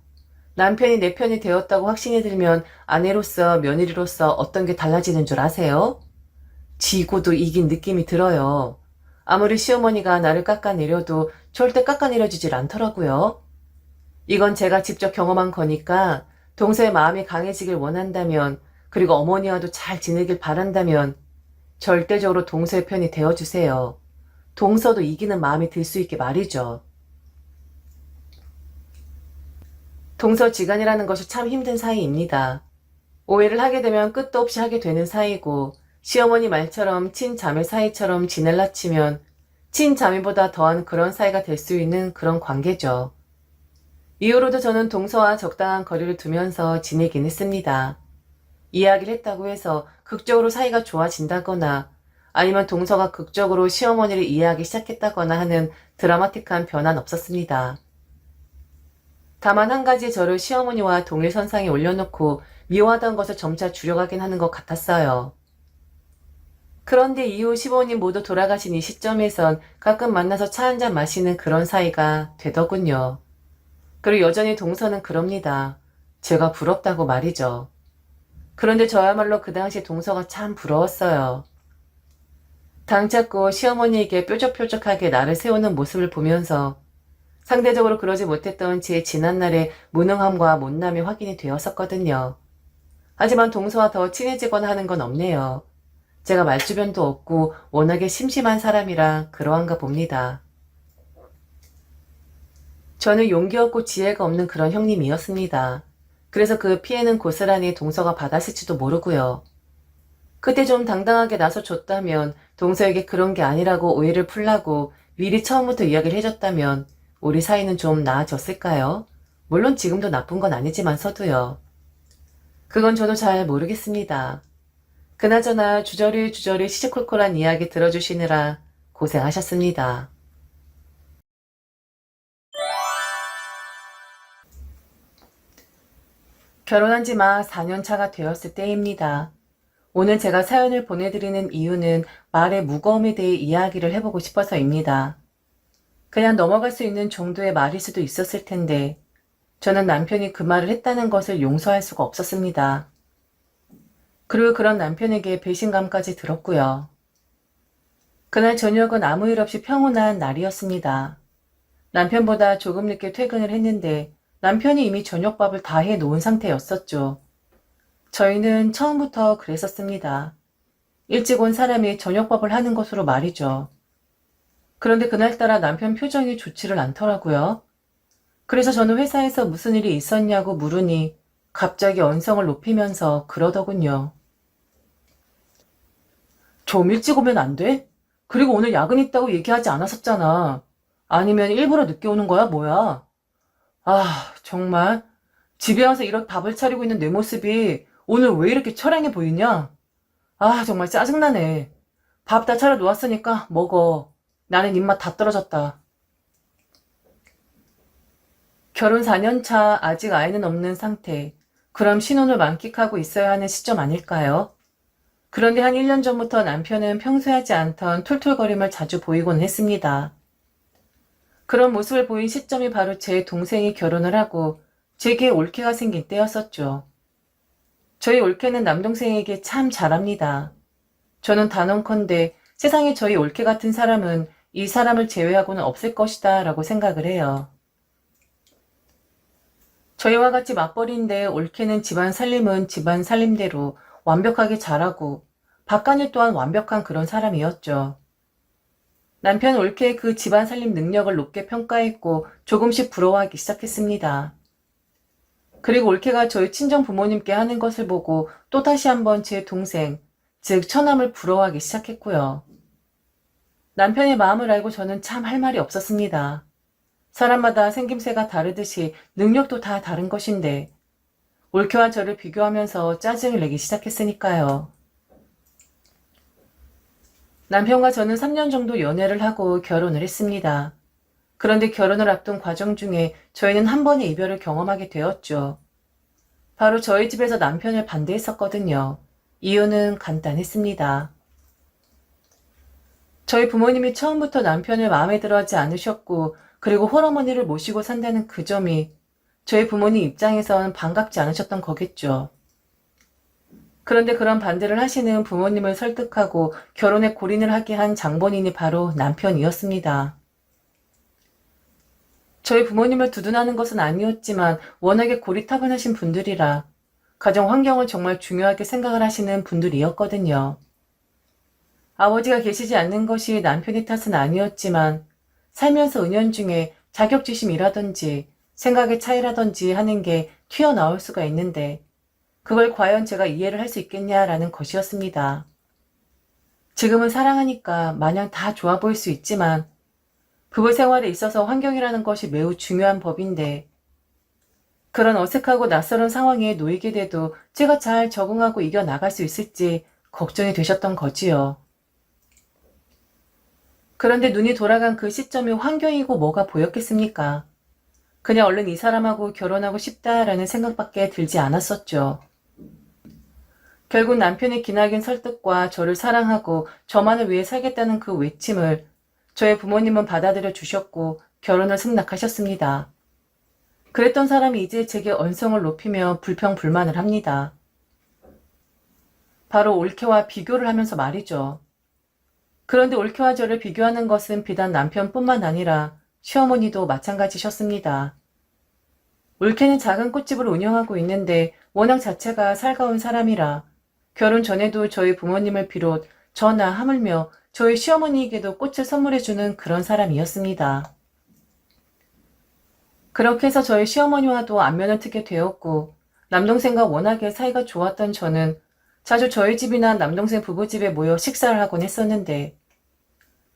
남편이 내 편이 되었다고 확신이 들면 아내로서 며느리로서 어떤 게 달라지는 줄 아세요? 지고도 이긴 느낌이 들어요. 아무리 시어머니가 나를 깎아내려도 절대 깎아내려주질 않더라고요. 이건 제가 직접 경험한 거니까 동서의 마음이 강해지길 원한다면 그리고 어머니와도 잘 지내길 바란다면 절대적으로 동서의 편이 되어주세요. 동서도 이기는 마음이 들 수 있게 말이죠. 동서지간이라는 것이 참 힘든 사이입니다. 오해를 하게 되면 끝도 없이 하게 되는 사이고 시어머니 말처럼 친자매 사이처럼 지낼라 치면 친자매보다 더한 그런 사이가 될 수 있는 그런 관계죠. 이후로도 저는 동서와 적당한 거리를 두면서 지내긴 했습니다. 이야기를 했다고 해서 극적으로 사이가 좋아진다거나 아니면 동서가 극적으로 시어머니를 이해하기 시작했다거나 하는 드라마틱한 변화는 없었습니다. 다만 한 가지 저를 시어머니와 동일선상에 올려놓고 미워하던 것을 점차 줄여가긴 하는 것 같았어요. 그런데 이후 시부모님 모두 돌아가신 이 시점에선 가끔 만나서 차 한잔 마시는 그런 사이가 되더군요. 그리고 여전히 동서는 그럽니다. 제가 부럽다고 말이죠. 그런데 저야말로 그 당시 동서가 참 부러웠어요. 당 잡고 시어머니에게 뾰족뾰족하게 나를 세우는 모습을 보면서 상대적으로 그러지 못했던 제 지난날의 무능함과 못남이 확인이 되었었거든요. 하지만 동서와 더 친해지거나 하는 건 없네요. 제가 말주변도 없고 워낙에 심심한 사람이라 그러한가 봅니다. 저는 용기 없고 지혜가 없는 그런 형님이었습니다. 그래서 그 피해는 고스란히 동서가 받았을지도 모르고요. 그때 좀 당당하게 나서줬다면 동서에게 그런 게 아니라고 오해를 풀라고 미리 처음부터 이야기를 해줬다면 우리 사이는 좀 나아졌을까요? 물론 지금도 나쁜 건 아니지만서도요. 그건 저도 잘 모르겠습니다. 그나저나 주저리 시시콜콜한 이야기 들어주시느라 고생하셨습니다. 결혼한 지 막 4년 차가 되었을 때입니다. 오늘 제가 사연을 보내드리는 이유는 말의 무거움에 대해 이야기를 해보고 싶어서입니다. 그냥 넘어갈 수 있는 정도의 말일 수도 있었을 텐데 저는 남편이 그 말을 했다는 것을 용서할 수가 없었습니다. 그리고 그런 남편에게 배신감까지 들었고요. 그날 저녁은 아무 일 없이 평온한 날이었습니다. 남편보다 조금 늦게 퇴근을 했는데 남편이 이미 저녁밥을 다 해놓은 상태였었죠. 저희는 처음부터 그랬었습니다. 일찍 온 사람이 저녁밥을 하는 것으로 말이죠. 그런데 그날따라 남편 표정이 좋지를 않더라고요. 그래서 저는 회사에서 무슨 일이 있었냐고 물으니 갑자기 언성을 높이면서 그러더군요. 좀 일찍 오면 안 돼? 그리고 오늘 야근 있다고 얘기하지 않았었잖아. 아니면 일부러 늦게 오는 거야, 뭐야? 아, 정말. 집에 와서 이렇게 밥을 차리고 있는 내 모습이 오늘 왜 이렇게 처량해 보이냐? 아, 정말 짜증나네. 밥 다 차려 놓았으니까 먹어. 나는 입맛 다 떨어졌다. 결혼 4년 차 아직 아이는 없는 상태. 그럼 신혼을 만끽하고 있어야 하는 시점 아닐까요? 그런데 한 1년 전부터 남편은 평소에 하지 않던 툴툴거림을 자주 보이곤 했습니다. 그런 모습을 보인 시점이 바로 제 동생이 결혼을 하고 제게 올케가 생긴 때였었죠. 저희 올케는 남동생에게 참 잘합니다. 저는 단언컨대 세상에 저희 올케 같은 사람은 이 사람을 제외하고는 없을 것이다 라고 생각을 해요. 저희와 같이 맞벌이인데 올케는 집안 살림은 집안 살림대로 완벽하게 잘하고 바깥일 또한 완벽한 그런 사람이었죠. 남편 올케의 그 집안 살림 능력을 높게 평가했고 조금씩 부러워하기 시작했습니다. 그리고 올케가 저희 친정 부모님께 하는 것을 보고 또다시 한번 제 동생, 즉 처남을 부러워하기 시작했고요. 남편의 마음을 알고 저는 참 할 말이 없었습니다. 사람마다 생김새가 다르듯이 능력도 다 다른 것인데 올케와 저를 비교하면서 짜증을 내기 시작했으니까요. 남편과 저는 3년 정도 연애를 하고 결혼을 했습니다. 그런데 결혼을 앞둔 과정 중에 저희는 한 번의 이별을 경험하게 되었죠. 바로 저희 집에서 남편을 반대했었거든요. 이유는 간단했습니다. 저희 부모님이 처음부터 남편을 마음에 들어하지 않으셨고 그리고 홀어머니를 모시고 산다는 그 점이 저희 부모님 입장에선 반갑지 않으셨던 거겠죠. 그런데 그런 반대를 하시는 부모님을 설득하고 결혼에 골인을 하게 한 장본인이 바로 남편이었습니다. 저희 부모님을 두둔하는 것은 아니었지만 워낙에 고리타분하신 분들이라 가정 환경을 정말 중요하게 생각을 하시는 분들이었거든요. 아버지가 계시지 않는 것이 남편의 탓은 아니었지만 살면서 은연중에 자격지심이라든지 생각의 차이라든지 하는 게 튀어나올 수가 있는데 그걸 과연 제가 이해를 할 수 있겠냐라는 것이었습니다. 지금은 사랑하니까 마냥 다 좋아 보일 수 있지만 부부 생활에 있어서 환경이라는 것이 매우 중요한 법인데 그런 어색하고 낯설은 상황에 놓이게 돼도 제가 잘 적응하고 이겨나갈 수 있을지 걱정이 되셨던 거지요. 그런데 눈이 돌아간 그 시점이 환경이고 뭐가 보였겠습니까? 그냥 얼른 이 사람하고 결혼하고 싶다라는 생각밖에 들지 않았었죠. 결국 남편의 기나긴 설득과 저를 사랑하고 저만을 위해 살겠다는 그 외침을 저의 부모님은 받아들여 주셨고 결혼을 승낙하셨습니다. 그랬던 사람이 이제 제게 언성을 높이며 불평불만을 합니다. 바로 올케와 비교를 하면서 말이죠. 그런데 올케와 저를 비교하는 것은 비단 남편뿐만 아니라 시어머니도 마찬가지셨습니다. 올케는 작은 꽃집을 운영하고 있는데 워낙 자체가 살가운 사람이라 결혼 전에도 저희 부모님을 비롯 저나 하물며 저희 시어머니에게도 꽃을 선물해주는 그런 사람이었습니다. 그렇게 해서 저희 시어머니와도 안면을 트게 되었고 남동생과 워낙에 사이가 좋았던 저는 자주 저희 집이나 남동생 부부집에 모여 식사를 하곤 했었는데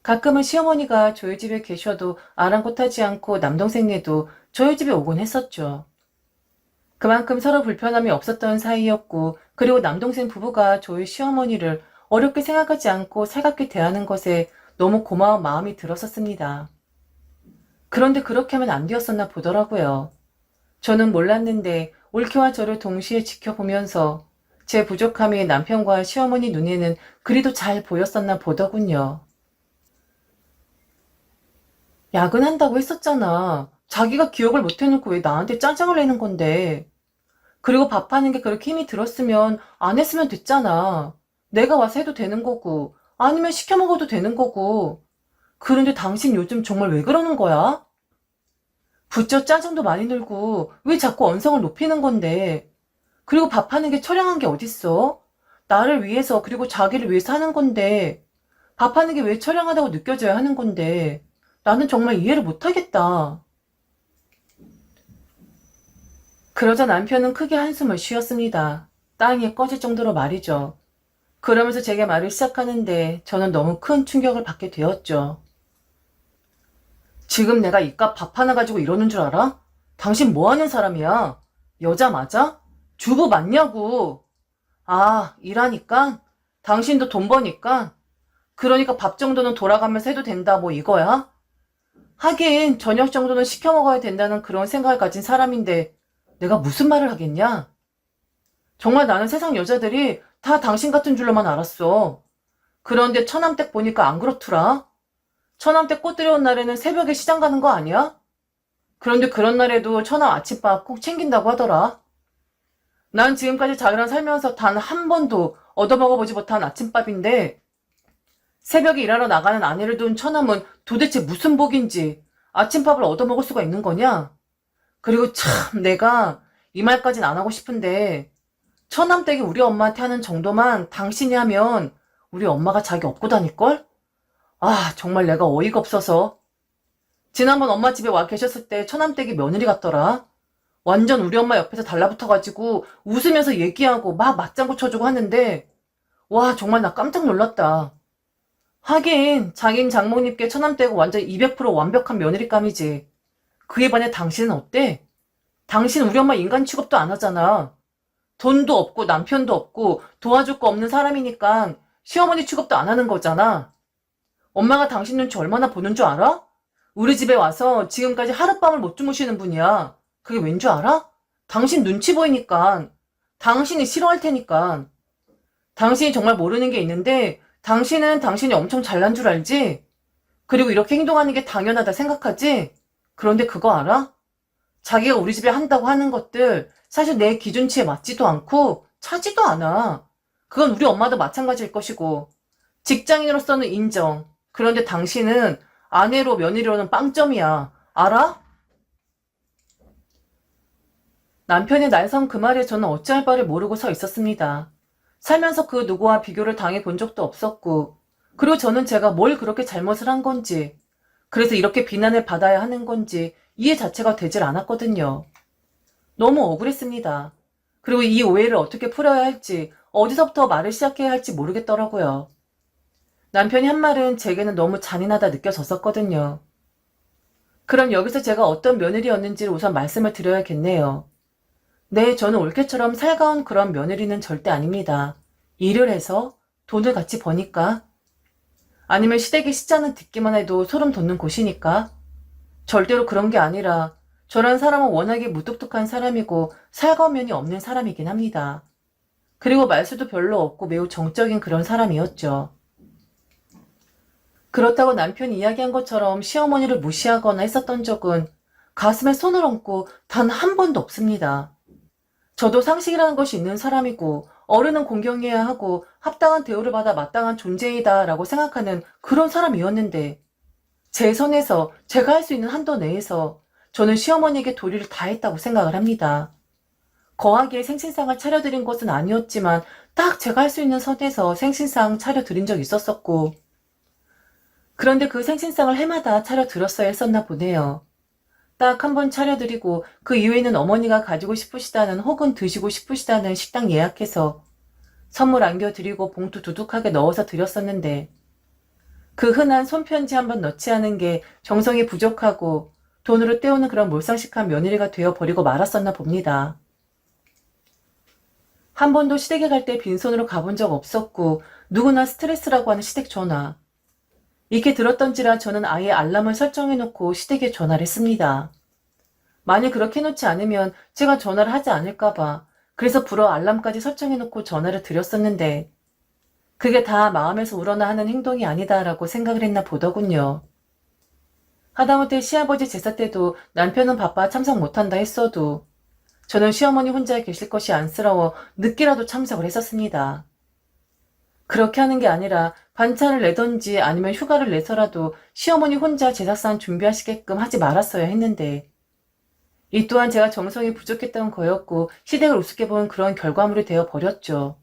가끔은 시어머니가 저희 집에 계셔도 아랑곳하지 않고 남동생네도 저희 집에 오곤 했었죠. 그만큼 서로 불편함이 없었던 사이였고 그리고 남동생 부부가 저희 시어머니를 어렵게 생각하지 않고 살갑게 대하는 것에 너무 고마운 마음이 들었었습니다. 그런데 그렇게 하면 안 되었었나 보더라고요. 저는 몰랐는데 올케와 저를 동시에 지켜보면서 제 부족함이 남편과 시어머니 눈에는 그리도 잘 보였었나 보더군요. 야근한다고 했었잖아. 자기가 기억을 못 해놓고 왜 나한테 짜증을 내는 건데. 그리고 밥하는 게 그렇게 힘이 들었으면 안 했으면 됐잖아. 내가 와서 해도 되는 거고 아니면 시켜 먹어도 되는 거고. 그런데 당신 요즘 정말 왜 그러는 거야? 부쩍 짜증도 많이 늘고 왜 자꾸 언성을 높이는 건데. 그리고 밥하는 게 처량한 게 어딨어? 나를 위해서 그리고 자기를 위해서 하는 건데 밥하는 게 왜 처량하다고 느껴져야 하는 건데 나는 정말 이해를 못하겠다. 그러자 남편은 크게 한숨을 쉬었습니다. 땅이 꺼질 정도로 말이죠. 그러면서 제게 말을 시작하는데 저는 너무 큰 충격을 받게 되었죠. 지금 내가 이깟 밥 하나 가지고 이러는 줄 알아? 당신 뭐 하는 사람이야? 여자 맞아? 주부 맞냐고. 아, 일하니까? 당신도 돈 버니까? 그러니까 밥 정도는 돌아가면서 해도 된다 뭐 이거야? 하긴 저녁 정도는 시켜 먹어야 된다는 그런 생각을 가진 사람인데 내가 무슨 말을 하겠냐? 정말 나는 세상 여자들이 다 당신 같은 줄로만 알았어. 그런데 처남댁 보니까 안 그렇더라. 처남댁 꽃 들여온 날에는 새벽에 시장 가는 거 아니야? 그런데 그런 날에도 처남 아침밥 꼭 챙긴다고 하더라. 난 지금까지 자기랑 살면서 단 한 번도 얻어먹어보지 못한 아침밥인데 새벽에 일하러 나가는 아내를 둔 처남은 도대체 무슨 복인지 아침밥을 얻어먹을 수가 있는 거냐? 그리고 참 내가 이 말까진 안 하고 싶은데 처남댁이 우리 엄마한테 하는 정도만 당신이 하면 우리 엄마가 자기 업고 다닐걸? 아 정말 내가 어이가 없어서. 지난번 엄마 집에 와 계셨을 때 처남댁이 며느리 같더라. 완전 우리 엄마 옆에서 달라붙어가지고 웃으면서 얘기하고 막 맞장구 쳐주고 하는데 와 정말 나 깜짝 놀랐다. 하긴 자긴 장모님께 처남댁은 완전 200% 완벽한 며느리감이지. 그에 반해 당신은 어때? 당신 우리 엄마 인간 취급도 안 하잖아. 돈도 없고 남편도 없고 도와줄 거 없는 사람이니까 시어머니 취급도 안 하는 거잖아. 엄마가 당신 눈치 얼마나 보는 줄 알아? 우리 집에 와서 지금까지 하룻밤을 못 주무시는 분이야. 그게 왠 줄 알아? 당신 눈치 보이니까. 당신이 싫어할 테니까. 당신이 정말 모르는 게 있는데 당신은 당신이 엄청 잘난 줄 알지? 그리고 이렇게 행동하는 게 당연하다 생각하지? 그런데 그거 알아? 자기가 우리 집에 한다고 하는 것들 사실 내 기준치에 맞지도 않고 차지도 않아. 그건 우리 엄마도 마찬가지일 것이고 직장인으로서는 인정. 그런데 당신은 아내로 며느리로는 빵점이야. 알아? 남편의 날성 그 말에 저는 어찌할 바를 모르고 서 있었습니다. 살면서 그 누구와 비교를 당해 본 적도 없었고, 그리고 저는 제가 뭘 그렇게 잘못을 한 건지, 그래서 이렇게 비난을 받아야 하는 건지 이해 자체가 되질 않았거든요. 너무 억울했습니다. 그리고 이 오해를 어떻게 풀어야 할지, 어디서부터 말을 시작해야 할지 모르겠더라고요. 남편이 한 말은 제게는 너무 잔인하다 느껴졌었거든요. 그럼 여기서 제가 어떤 며느리였는지를 우선 말씀을 드려야겠네요. 네, 저는 올케처럼 살가운 그런 며느리는 절대 아닙니다. 일을 해서 돈을 같이 버니까. 아니면 시댁의 시자는 듣기만 해도 소름 돋는 곳이니까. 절대로 그런 게 아니라 저란 사람은 워낙에 무뚝뚝한 사람이고 살가운 면이 없는 사람이긴 합니다. 그리고 말수도 별로 없고 매우 정적인 그런 사람이었죠. 그렇다고 남편이 이야기한 것처럼 시어머니를 무시하거나 했었던 적은 가슴에 손을 얹고 단 한 번도 없습니다. 저도 상식이라는 것이 있는 사람이고 어른은 공경해야 하고 합당한 대우를 받아 마땅한 존재이다 라고 생각하는 그런 사람이었는데 제 선에서 제가 할 수 있는 한도 내에서 저는 시어머니에게 도리를 다했다고 생각을 합니다. 거하게 생신상을 차려드린 것은 아니었지만 딱 제가 할 수 있는 선에서 생신상 차려드린 적이 있었었고 그런데 그 생신상을 해마다 차려드렸어야 했었나 보네요. 딱 한 번 차려드리고 그 이후에는 어머니가 가지고 싶으시다는 혹은 드시고 싶으시다는 식당 예약해서 선물 안겨드리고 봉투 두둑하게 넣어서 드렸었는데 그 흔한 손편지 한 번 넣지 않은 게 정성이 부족하고 돈으로 때우는 그런 몰상식한 며느리가 되어버리고 말았었나 봅니다. 한 번도 시댁에 갈 때 빈손으로 가본 적 없었고 누구나 스트레스라고 하는 시댁 전화. 익히 들었던지라 저는 아예 알람을 설정해놓고 시댁에 전화를 했습니다. 만약 그렇게 해놓지 않으면 제가 전화를 하지 않을까봐 그래서 불어 알람까지 설정해놓고 전화를 드렸었는데 그게 다 마음에서 우러나 하는 행동이 아니다라고 생각을 했나 보더군요. 하다못해 시아버지 제사 때도 남편은 바빠 참석 못한다 했어도 저는 시어머니 혼자 계실 것이 안쓰러워 늦게라도 참석을 했었습니다. 그렇게 하는 게 아니라 반찬을 내던지 아니면 휴가를 내서라도 시어머니 혼자 제사상 준비하시게끔 하지 말았어야 했는데 이 또한 제가 정성이 부족했던 거였고 시댁을 우습게 본 그런 결과물이 되어 버렸죠.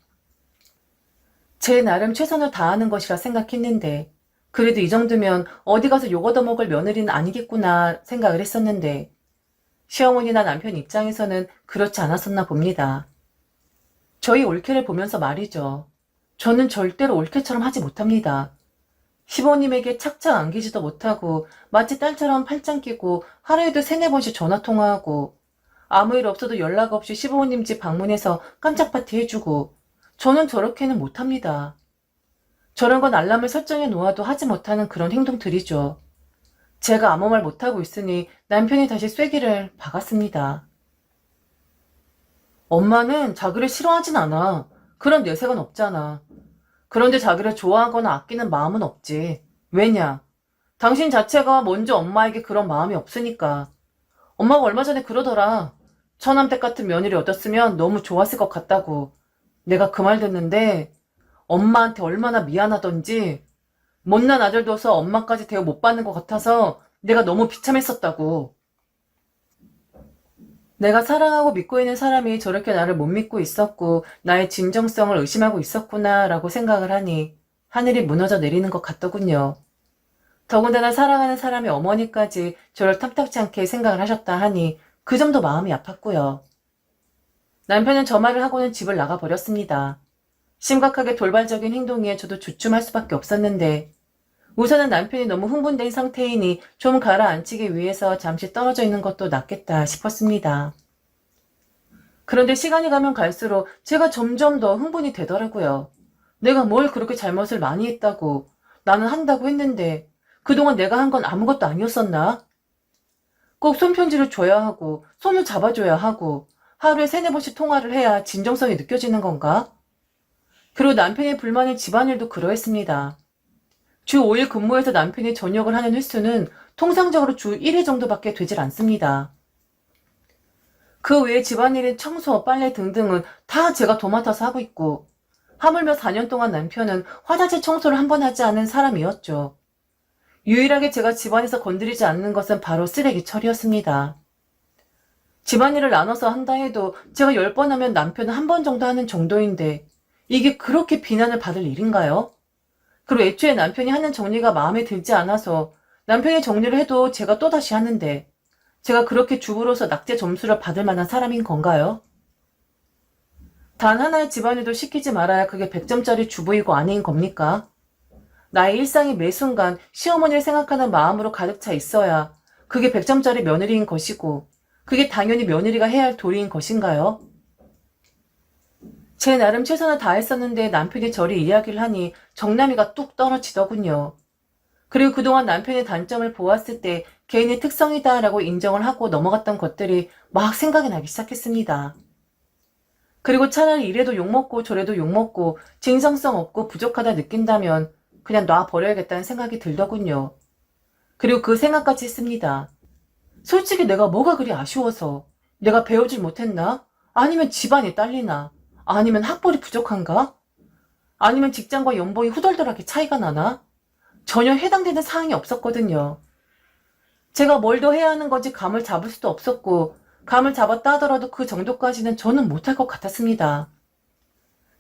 제 나름 최선을 다하는 것이라 생각했는데 그래도 이 정도면 어디 가서 욕 얻어먹을 며느리는 아니겠구나 생각을 했었는데 시어머니나 남편 입장에서는 그렇지 않았었나 봅니다. 저희 올케를 보면서 말이죠. 저는 절대로 올케처럼 하지 못합니다. 시부모님에게 착착 안기지도 못하고 마치 딸처럼 팔짱 끼고 하루에도 3-4번씩 전화통화하고 아무 일 없어도 연락 없이 시부모님 집 방문해서 깜짝 파티 해주고 저는 저렇게는 못합니다. 저런 건 알람을 설정해 놓아도 하지 못하는 그런 행동들이죠. 제가 아무 말 못하고 있으니 남편이 다시 쐐기를 박았습니다. 엄마는 자기를 싫어하진 않아. 그런 내색은 없잖아. 그런데 자기를 좋아하거나 아끼는 마음은 없지. 왜냐? 당신 자체가 먼저 엄마에게 그런 마음이 없으니까. 엄마가 얼마 전에 그러더라. 처남댁 같은 며느리 얻었으면 너무 좋았을 것 같다고. 내가 그 말 듣는데 엄마한테 얼마나 미안하던지 못난 아들 둬서 엄마까지 대우 못 받는 것 같아서 내가 너무 비참했었다고. 내가 사랑하고 믿고 있는 사람이 저렇게 나를 못 믿고 있었고 나의 진정성을 의심하고 있었구나라고 생각을 하니 하늘이 무너져 내리는 것 같더군요. 더군다나 사랑하는 사람의 어머니까지 저를 탐탁지 않게 생각을 하셨다 하니 그 점도 마음이 아팠고요. 남편은 저 말을 하고는 집을 나가버렸습니다. 심각하게 돌발적인 행동에 저도 주춤할 수밖에 없었는데 우선은 남편이 너무 흥분된 상태이니 좀 가라앉히기 위해서 잠시 떨어져 있는 것도 낫겠다 싶었습니다. 그런데 시간이 가면 갈수록 제가 점점 더 흥분이 되더라고요. 내가 뭘 그렇게 잘못을 많이 했다고, 나는 한다고 했는데 그동안 내가 한 건 아무것도 아니었었나? 꼭 손편지를 줘야 하고 손을 잡아줘야 하고 하루에 3-4번씩 통화를 해야 진정성이 느껴지는 건가? 그리고 남편의 불만인 집안일도 그러했습니다. 주 5일 근무해서 남편이 전역을 하는 횟수는 통상적으로 주 1회 정도밖에 되질 않습니다. 그 외에 집안일인 청소, 빨래 등등은 다 제가 도맡아서 하고 있고 하물며 4년 동안 남편은 화장실 청소를 한 번 하지 않은 사람이었죠. 유일하게 제가 집안에서 건드리지 않는 것은 바로 쓰레기 처리였습니다. 집안일을 나눠서 한다 해도 제가 10번 하면 남편은 한 번 정도 하는 정도인데 이게 그렇게 비난을 받을 일인가요? 그리고 애초에 남편이 하는 정리가 마음에 들지 않아서 남편이 정리를 해도 제가 또다시 하는데 제가 그렇게 주부로서 낙제 점수를 받을 만한 사람인 건가요? 단 하나의 집안일도 시키지 말아야 그게 100점짜리 주부이고 아내인 겁니까? 나의 일상이 매 순간 시어머니를 생각하는 마음으로 가득 차 있어야 그게 100점짜리 며느리인 것이고 그게 당연히 며느리가 해야 할 도리인 것인가요? 제 나름 최선을 다했었는데 남편이 저리 이야기를 하니 정남이가 뚝 떨어지더군요. 그리고 그동안 남편의 단점을 보았을 때 개인의 특성이다라고 인정을 하고 넘어갔던 것들이 막 생각이 나기 시작했습니다. 그리고 차라리 이래도 욕먹고 저래도 욕먹고 진정성 없고 부족하다 느낀다면 그냥 놔버려야겠다는 생각이 들더군요. 그리고 그 생각까지 했습니다. 솔직히 내가 뭐가 그리 아쉬워서 내가 배우질 못했나? 아니면 집안이 딸리나? 아니면 학벌이 부족한가? 아니면 직장과 연봉이 후덜덜하게 차이가 나나? 전혀 해당되는 사항이 없었거든요. 제가 뭘 더 해야 하는 건지 감을 잡을 수도 없었고 감을 잡았다 하더라도 그 정도까지는 저는 못할 것 같았습니다.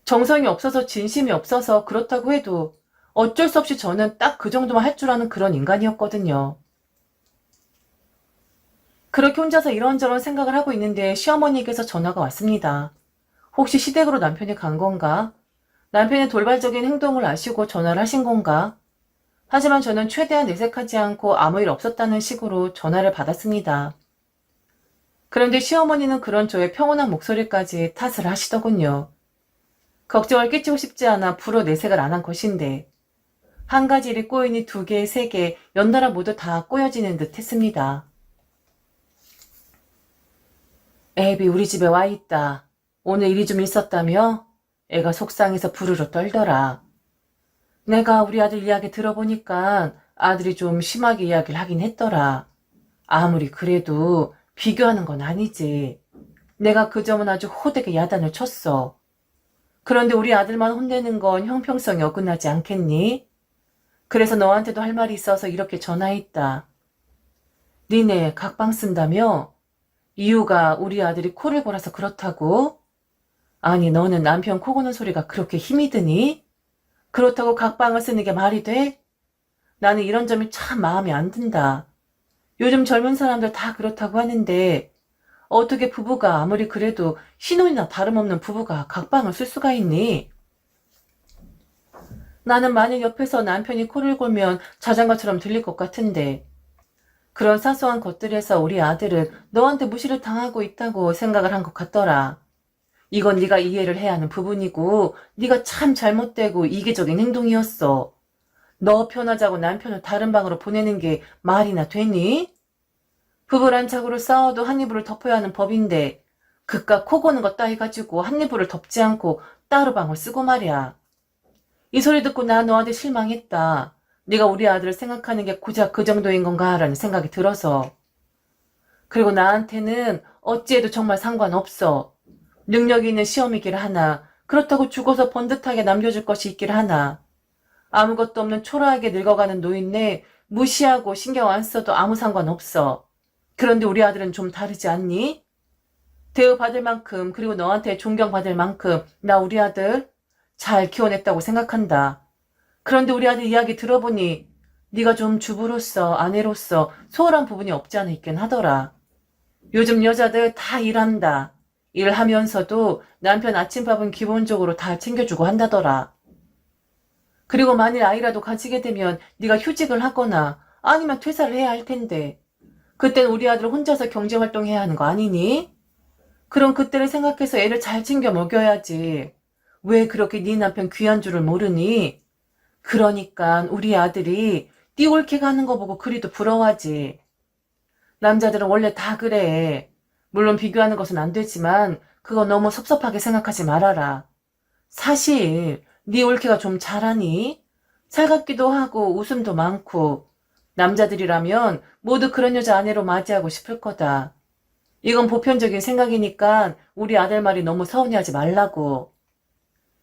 정성이 없어서 진심이 없어서 그렇다고 해도 어쩔 수 없이 저는 딱 그 정도만 할 줄 아는 그런 인간이었거든요. 그렇게 혼자서 이런저런 생각을 하고 있는데 시어머니께서 전화가 왔습니다. 혹시 시댁으로 남편이 간 건가? 남편의 돌발적인 행동을 아시고 전화를 하신 건가? 하지만 저는 최대한 내색하지 않고 아무 일 없었다는 식으로 전화를 받았습니다. 그런데 시어머니는 그런 저의 평온한 목소리까지 탓을 하시더군요. 걱정을 끼치고 싶지 않아 불어 내색을 안 한 것인데 한 가지 일이 꼬이니 2개, 3개 연달아 모두 다 꼬여지는 듯 했습니다. 애비 우리 집에 와 있다. 오늘 일이 좀 있었다며? 애가 속상해서 부르르 떨더라. 내가 우리 아들 이야기 들어보니까 아들이 좀 심하게 이야기를 하긴 했더라. 아무리 그래도 비교하는 건 아니지. 내가 그 점은 아주 호되게 야단을 쳤어. 그런데 우리 아들만 혼내는 건 형평성이 어긋나지 않겠니? 그래서 너한테도 할 말이 있어서 이렇게 전화했다. 니네 각방 쓴다며? 이유가 우리 아들이 코를 골아서 그렇다고? 아니 너는 남편 코 고는 소리가 그렇게 힘이 드니? 그렇다고 각방을 쓰는 게 말이 돼? 나는 이런 점이 참 마음에 안 든다. 요즘 젊은 사람들 다 그렇다고 하는데 어떻게 부부가 아무리 그래도 신혼이나 다름없는 부부가 각방을 쓸 수가 있니? 나는 만약 옆에서 남편이 코를 골면 자장가처럼 들릴 것 같은데 그런 사소한 것들에서 우리 아들은 너한테 무시를 당하고 있다고 생각을 한 것 같더라. 이건 네가 이해를 해야 하는 부분이고 네가 참 잘못되고 이기적인 행동이었어. 너 편하자고 남편을 다른 방으로 보내는 게 말이나 되니? 부부란 짝으로 싸워도 한 이불을 덮어야 하는 법인데 그깟 코 고는 것 따위가지고 한 이불을 덮지 않고 따로 방을 쓰고 말이야. 이 소리 듣고 나 너한테 실망했다. 네가 우리 아들을 생각하는 게 고작 그 정도인 건가라는 생각이 들어서. 그리고 나한테는 어찌해도 정말 상관없어. 능력이 있는 시험이길 하나, 그렇다고 죽어서 번듯하게 남겨줄 것이 있길 하나, 아무것도 없는 초라하게 늙어가는 노인네 무시하고 신경 안 써도 아무 상관없어. 그런데 우리 아들은 좀 다르지 않니? 대우받을 만큼 그리고 너한테 존경받을 만큼 나 우리 아들 잘 키워냈다고 생각한다. 그런데 우리 아들 이야기 들어보니 네가 좀 주부로서 아내로서 소홀한 부분이 없지 않아 있긴 하더라. 요즘 여자들 다 일한다. 일하면서도 남편 아침밥은 기본적으로 다 챙겨주고 한다더라. 그리고 만일 아이라도 가지게 되면 네가 휴직을 하거나 아니면 퇴사를 해야 할 텐데 그땐 우리 아들 혼자서 경제활동해야 하는 거 아니니? 그럼 그때를 생각해서 애를 잘 챙겨 먹여야지. 왜 그렇게 네 남편 귀한 줄을 모르니? 그러니까 우리 아들이 네 옳게 가는 거 보고 그리도 부러워하지. 남자들은 원래 다 그래. 물론 비교하는 것은 안 되지만 그거 너무 섭섭하게 생각하지 말아라. 사실 네 올케가 좀 잘하니? 살갑기도 하고 웃음도 많고 남자들이라면 모두 그런 여자 아내로 맞이하고 싶을 거다. 이건 보편적인 생각이니까 우리 아들 말이 너무 서운해하지 말라고.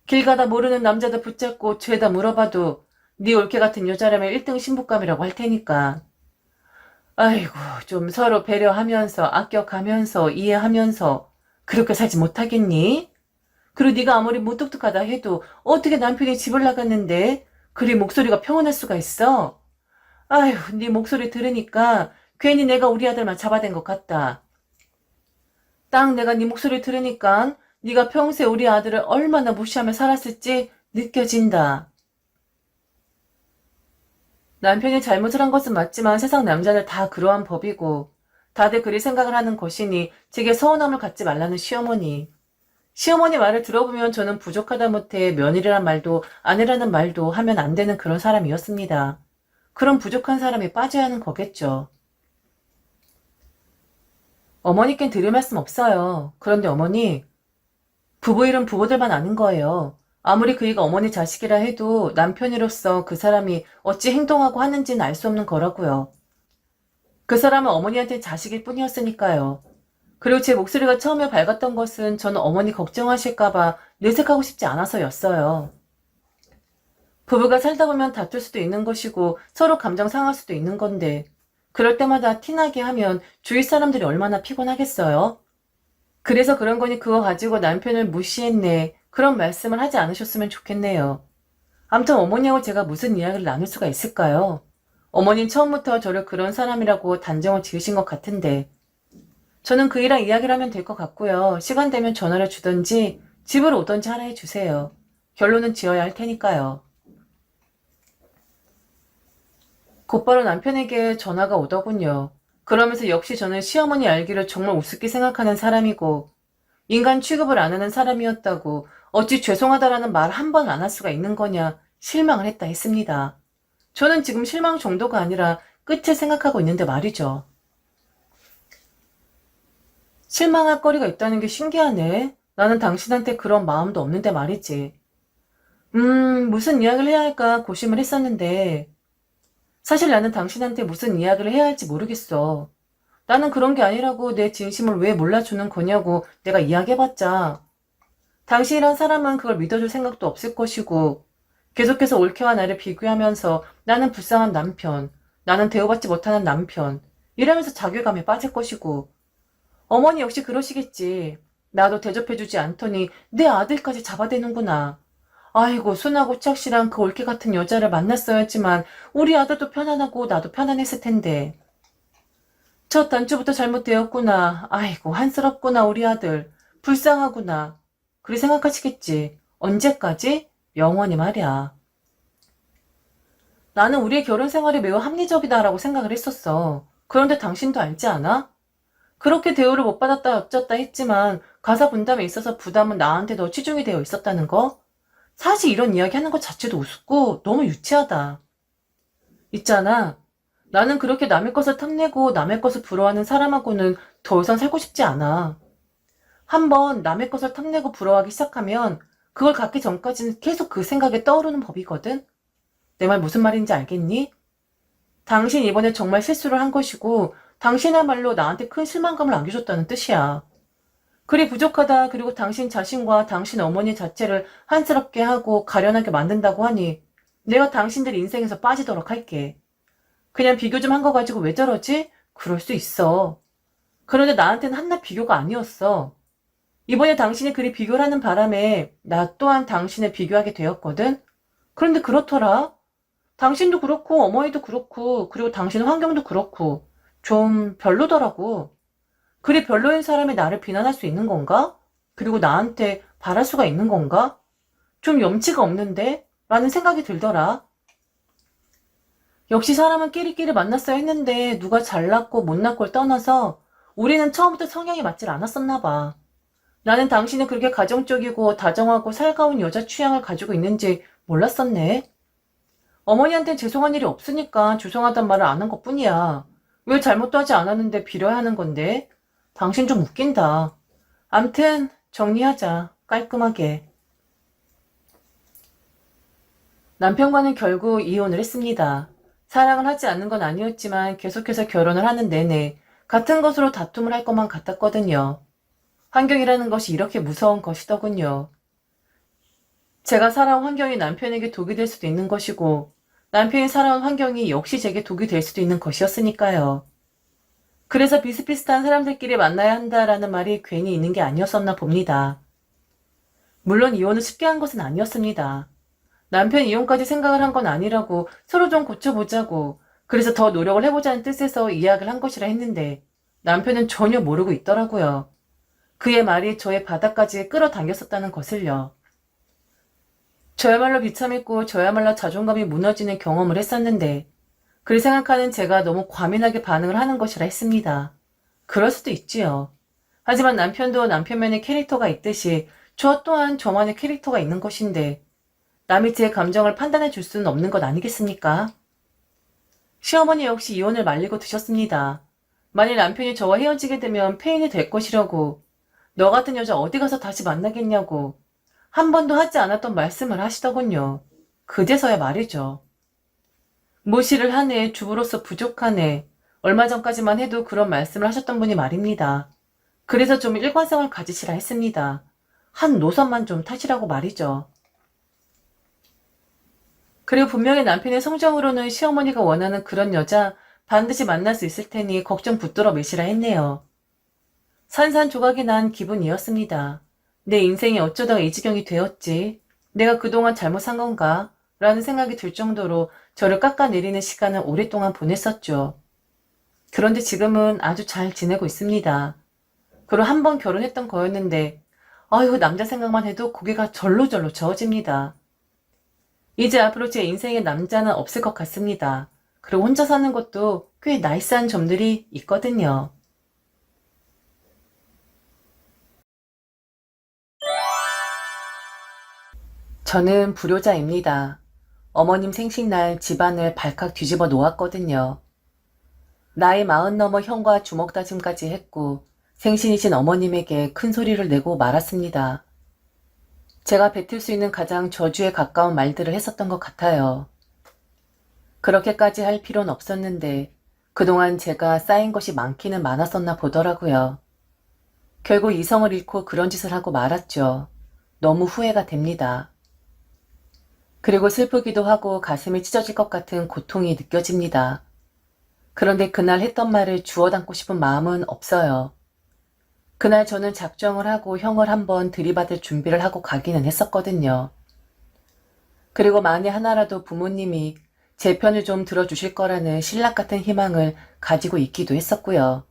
길 가다 모르는 남자들 붙잡고 죄다 물어봐도 네 올케 같은 여자라면 1등 신부감이라고 할 테니까. 아이고, 좀 서로 배려하면서 아껴가면서 이해하면서 그렇게 살지 못하겠니? 그리고 네가 아무리 무뚝뚝하다 해도 어떻게 남편이 집을 나갔는데 그리 목소리가 평온할 수가 있어? 아휴, 네 목소리 들으니까 괜히 내가 우리 아들만 잡아댄 것 같다. 딱 내가 네 목소리 들으니까 네가 평소에 우리 아들을 얼마나 무시하며 살았을지 느껴진다. 남편이 잘못을 한 것은 맞지만 세상 남자는 다 그러한 법이고 다들 그리 생각을 하는 것이니 제게 서운함을 갖지 말라는 시어머니. 시어머니 말을 들어보면 저는 부족하다 못해 며느리란 말도 아내라는 말도 하면 안 되는 그런 사람이었습니다. 그런 부족한 사람이 빠져야 하는 거겠죠. 어머니께는 드릴 말씀 없어요. 그런데 어머니, 부부 일은 부부들만 아는 거예요. 아무리 그이가 어머니 자식이라 해도 남편으로서 그 사람이 어찌 행동하고 하는지는 알 수 없는 거라고요. 그 사람은 어머니한테 자식일 뿐이었으니까요. 그리고 제 목소리가 처음에 밝았던 것은 저는 어머니 걱정하실까봐 내색하고 싶지 않아서였어요. 부부가 살다 보면 다툴 수도 있는 것이고 서로 감정 상할 수도 있는 건데 그럴 때마다 티나게 하면 주위 사람들이 얼마나 피곤하겠어요? 그래서 그런 거니 그거 가지고 남편을 무시했네. 그런 말씀을 하지 않으셨으면 좋겠네요. 암튼 어머니하고 제가 무슨 이야기를 나눌 수가 있을까요? 어머닌 처음부터 저를 그런 사람이라고 단정을 지으신 것 같은데 저는 그이랑 이야기를 하면 될 것 같고요. 시간 되면 전화를 주던지 집으로 오던지 하나 해주세요. 결론은 지어야 할 테니까요. 곧바로 남편에게 전화가 오더군요. 그러면서 역시 저는 시어머니 알기를 정말 우습게 생각하는 사람이고 인간 취급을 안 하는 사람이었다고 어찌 죄송하다라는 말 한 번 안 할 수가 있는 거냐 실망을 했다 했습니다. 저는 지금 실망 정도가 아니라 끝을 생각하고 있는데 말이죠. 실망할 거리가 있다는 게 신기하네. 나는 당신한테 그런 마음도 없는데 말이지. 무슨 이야기를 해야 할까 고심을 했었는데 사실 나는 당신한테 무슨 이야기를 해야 할지 모르겠어. 나는 그런 게 아니라고 내 진심을 왜 몰라주는 거냐고 내가 이야기해봤자 당신이란 사람은 그걸 믿어줄 생각도 없을 것이고 계속해서 올케와 나를 비교하면서 나는 불쌍한 남편, 나는 대우받지 못하는 남편 이러면서 자괴감에 빠질 것이고 어머니 역시 그러시겠지. 나도 대접해주지 않더니 내 아들까지 잡아대는구나. 아이고 순하고 착실한 그 올케 같은 여자를 만났어야지만 우리 아들도 편안하고 나도 편안했을 텐데. 첫 단추부터 잘못되었구나. 아이고 한스럽구나 우리 아들. 불쌍하구나. 그리 생각하시겠지. 언제까지? 영원히 말이야. 나는 우리의 결혼 생활이 매우 합리적이다라고 생각을 했었어. 그런데 당신도 알지 않아? 그렇게 대우를 못 받았다 어쩌다 했지만 가사 분담에 있어서 부담은 나한테 더 치중이 되어 있었다는 거? 사실 이런 이야기 하는 것 자체도 우습고 너무 유치하다. 있잖아. 나는 그렇게 남의 것을 탐내고 남의 것을 부러워하는 사람하고는 더 이상 살고 싶지 않아. 한번 남의 것을 탐내고 부러워하기 시작하면 그걸 갖기 전까지는 계속 그 생각에 떠오르는 법이거든? 내 말 무슨 말인지 알겠니? 당신 이번에 정말 실수를 한 것이고 당신야말로 나한테 큰 실망감을 안겨줬다는 뜻이야. 그리 부족하다 그리고 당신 자신과 당신 어머니 자체를 한스럽게 하고 가련하게 만든다고 하니 내가 당신들 인생에서 빠지도록 할게. 그냥 비교 좀 한 거 가지고 왜 저러지? 그럴 수 있어. 그런데 나한테는 한낱 비교가 아니었어. 이번에 당신이 그리 비교를 하는 바람에 나 또한 당신을 비교하게 되었거든? 그런데 그렇더라. 당신도 그렇고 어머니도 그렇고 그리고 당신 환경도 그렇고 좀 별로더라고. 그리 별로인 사람이 나를 비난할 수 있는 건가? 그리고 나한테 바랄 수가 있는 건가? 좀 염치가 없는데? 라는 생각이 들더라. 역시 사람은 끼리끼리 만났어야 했는데 누가 잘났고 못났고를 떠나서 우리는 처음부터 성향이 맞질 않았었나 봐. 나는 당신은 그렇게 가정적이고 다정하고 살가운 여자 취향을 가지고 있는지 몰랐었네. 어머니한텐 죄송한 일이 없으니까 죄송하단 말을 안 한 것뿐이야. 왜 잘못도 하지 않았는데 빌어야 하는 건데? 당신 좀 웃긴다. 암튼 정리하자. 깔끔하게. 남편과는 결국 이혼을 했습니다. 사랑을 하지 않는 건 아니었지만 계속해서 결혼을 하는 내내 같은 것으로 다툼을 할 것만 같았거든요. 환경이라는 것이 이렇게 무서운 것이더군요. 제가 살아온 환경이 남편에게 독이 될 수도 있는 것이고 남편이 살아온 환경이 역시 제게 독이 될 수도 있는 것이었으니까요. 그래서 비슷비슷한 사람들끼리 만나야 한다라는 말이 괜히 있는 게 아니었었나 봅니다. 물론 이혼을 쉽게 한 것은 아니었습니다. 남편 이혼까지 생각을 한 건 아니라고 서로 좀 고쳐보자고 그래서 더 노력을 해보자는 뜻에서 이야기를 한 것이라 했는데 남편은 전혀 모르고 있더라고요. 그의 말이 저의 바닥까지 끌어당겼었다는 것을요. 저야말로 비참했고 저야말로 자존감이 무너지는 경험을 했었는데 그를 생각하는 제가 너무 과민하게 반응을 하는 것이라 했습니다. 그럴 수도 있지요. 하지만 남편도 남편만의 캐릭터가 있듯이 저 또한 저만의 캐릭터가 있는 것인데 남이 제 감정을 판단해 줄 수는 없는 것 아니겠습니까? 시어머니 역시 이혼을 말리고 드셨습니다. 만일 남편이 저와 헤어지게 되면 폐인이 될 것이라고 너 같은 여자 어디 가서 다시 만나겠냐고 한 번도 하지 않았던 말씀을 하시더군요. 그제서야 말이죠. 무시를 하네, 주부로서 부족하네. 얼마 전까지만 해도 그런 말씀을 하셨던 분이 말입니다. 그래서 좀 일관성을 가지시라 했습니다. 한 노선만 좀 타시라고 말이죠. 그리고 분명히 남편의 성정으로는 시어머니가 원하는 그런 여자 반드시 만날 수 있을 테니 걱정 붙들어 매시라 했네요. 산산조각이 난 기분이었습니다. 내 인생이 어쩌다가 이 지경이 되었지? 내가 그동안 잘못 산 건가? 라는 생각이 들 정도로 저를 깎아내리는 시간을 오랫동안 보냈었죠. 그런데 지금은 아주 잘 지내고 있습니다. 그리고 한 번 결혼했던 거였는데 아유 남자 생각만 해도 고개가 절로절로 저어집니다. 이제 앞으로 제 인생에 남자는 없을 것 같습니다. 그리고 혼자 사는 것도 꽤 나이스한 점들이 있거든요. 저는 불효자입니다. 어머님 생신날 집안을 발칵 뒤집어 놓았거든요. 나이 40 넘어 형과 주먹 다짐까지 했고 생신이신 어머님에게 큰 소리를 내고 말았습니다. 제가 뱉을 수 있는 가장 저주에 가까운 말들을 했었던 것 같아요. 그렇게까지 할 필요는 없었는데 그동안 제가 쌓인 것이 많기는 많았었나 보더라고요. 결국 이성을 잃고 그런 짓을 하고 말았죠. 너무 후회가 됩니다. 그리고 슬프기도 하고 가슴이 찢어질 것 같은 고통이 느껴집니다. 그런데 그날 했던 말을 주워 담고 싶은 마음은 없어요. 그날 저는 작정을 하고 형을 한번 들이받을 준비를 하고 가기는 했었거든요. 그리고 만에 하나라도 부모님이 제 편을 좀 들어주실 거라는 신락 같은 희망을 가지고 있기도 했었고요.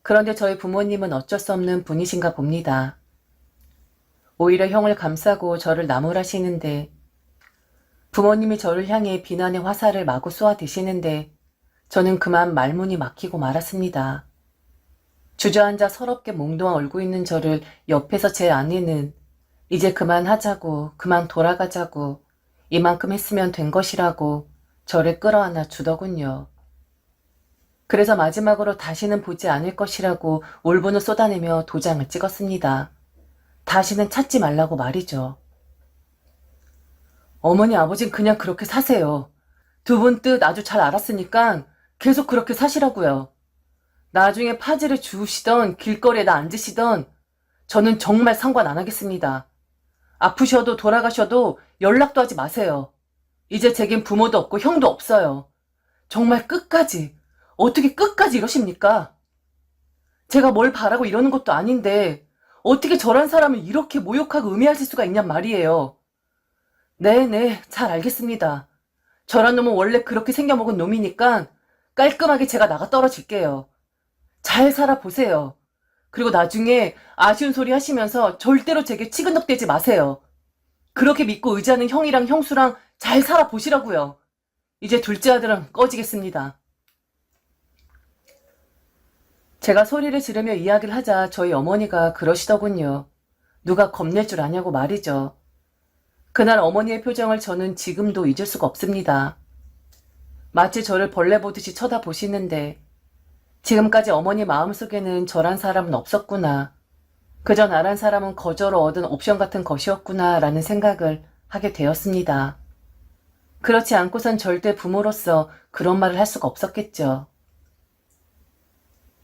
그런데 저희 부모님은 어쩔 수 없는 분이신가 봅니다. 오히려 형을 감싸고 저를 나무라시는데 부모님이 저를 향해 비난의 화살을 마구 쏘아 대시는데 저는 그만 말문이 막히고 말았습니다. 주저앉아 서럽게 몽둥아 울고 있는 저를 옆에서 제 아내는 이제 그만하자고, 그만 돌아가자고, 이만큼 했으면 된 것이라고 저를 끌어안아 주더군요. 그래서 마지막으로 다시는 보지 않을 것이라고 울분을 쏟아내며 도장을 찍었습니다. 다시는 찾지 말라고 말이죠. 어머니 아버진 그냥 그렇게 사세요. 두 분 뜻 아주 잘 알았으니까 계속 그렇게 사시라고요. 나중에 파지를 주우시던 길거리에다 앉으시던 저는 정말 상관 안 하겠습니다. 아프셔도 돌아가셔도 연락도 하지 마세요. 이제 제겐 부모도 없고 형도 없어요. 정말 끝까지, 어떻게 끝까지 이러십니까? 제가 뭘 바라고 이러는 것도 아닌데 어떻게 저런 사람을 이렇게 모욕하고 음해하실 수가 있냔 말이에요. 네네, 잘 알겠습니다. 저런 놈은 원래 그렇게 생겨먹은 놈이니까 깔끔하게 제가 나가 떨어질게요. 잘 살아보세요. 그리고 나중에 아쉬운 소리 하시면서 절대로 제게 치근덕대지 마세요. 그렇게 믿고 의지하는 형이랑 형수랑 잘 살아보시라고요. 이제 둘째 아들은 꺼지겠습니다. 제가 소리를 지르며 이야기를 하자 저희 어머니가 그러시더군요. 누가 겁낼 줄 아냐고 말이죠. 그날 어머니의 표정을 저는 지금도 잊을 수가 없습니다. 마치 저를 벌레 보듯이 쳐다보시는데 지금까지 어머니 마음속에는 저란 사람은 없었구나. 그저 나란 사람은 거저로 얻은 옵션 같은 것이었구나 라는 생각을 하게 되었습니다. 그렇지 않고선 절대 부모로서 그런 말을 할 수가 없었겠죠.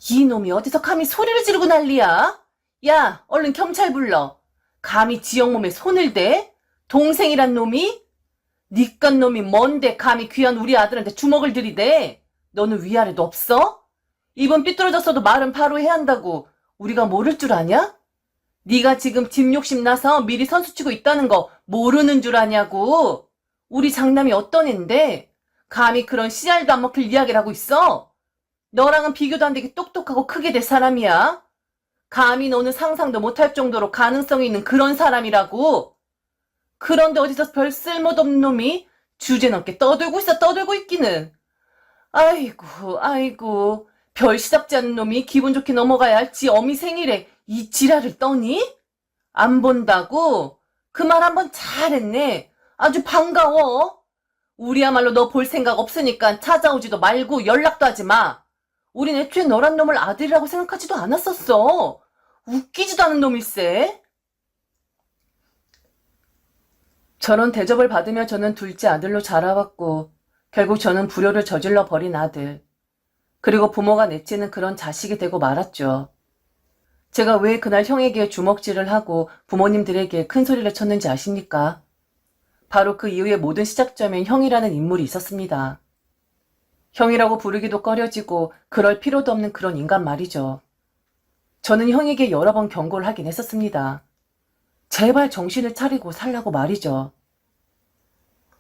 이놈이 어디서 감히 소리를 지르고 난리야? 야, 얼른 경찰 불러. 감히 지영 몸에 손을 대? 동생이란 놈이? 니깟 놈이 뭔데 감히 귀한 우리 아들한테 주먹을 들이대? 너는 위아래도 없어? 입은 삐뚤어졌어도 말은 바로 해야 한다고 우리가 모를 줄 아냐? 네가 지금 집 욕심 나서 미리 선수치고 있다는 거 모르는 줄 아냐고. 우리 장남이 어떤 앤데 감히 그런 씨알도 안 먹힐 이야기를 하고 있어? 너랑은 비교도 안 되게 똑똑하고 크게 될 사람이야. 감히 너는 상상도 못할 정도로 가능성이 있는 그런 사람이라고. 그런데 어디서 별 쓸모도 없는 놈이 주제넘게 떠들고 있기는. 아이고 아이고 별 시답지 않은 놈이 기분 좋게 넘어가야 할지 어미 생일에 이 지랄을 떠니? 안 본다고? 그 말 한번 잘했네. 아주 반가워. 우리야말로 너 볼 생각 없으니까 찾아오지도 말고 연락도 하지 마. 우린 애초에 너란 놈을 아들이라고 생각하지도 않았었어. 웃기지도 않은 놈일세. 저런 대접을 받으며 저는 둘째 아들로 자라왔고 결국 저는 불효를 저질러 버린 아들. 그리고 부모가 내치는 그런 자식이 되고 말았죠. 제가 왜 그날 형에게 주먹질을 하고 부모님들에게 큰 소리를 쳤는지 아십니까? 바로 그 이후의 모든 시작점엔 형이라는 인물이 있었습니다. 형이라고 부르기도 꺼려지고 그럴 필요도 없는 그런 인간 말이죠. 저는 형에게 여러 번 경고를 하긴 했었습니다. 제발 정신을 차리고 살라고 말이죠.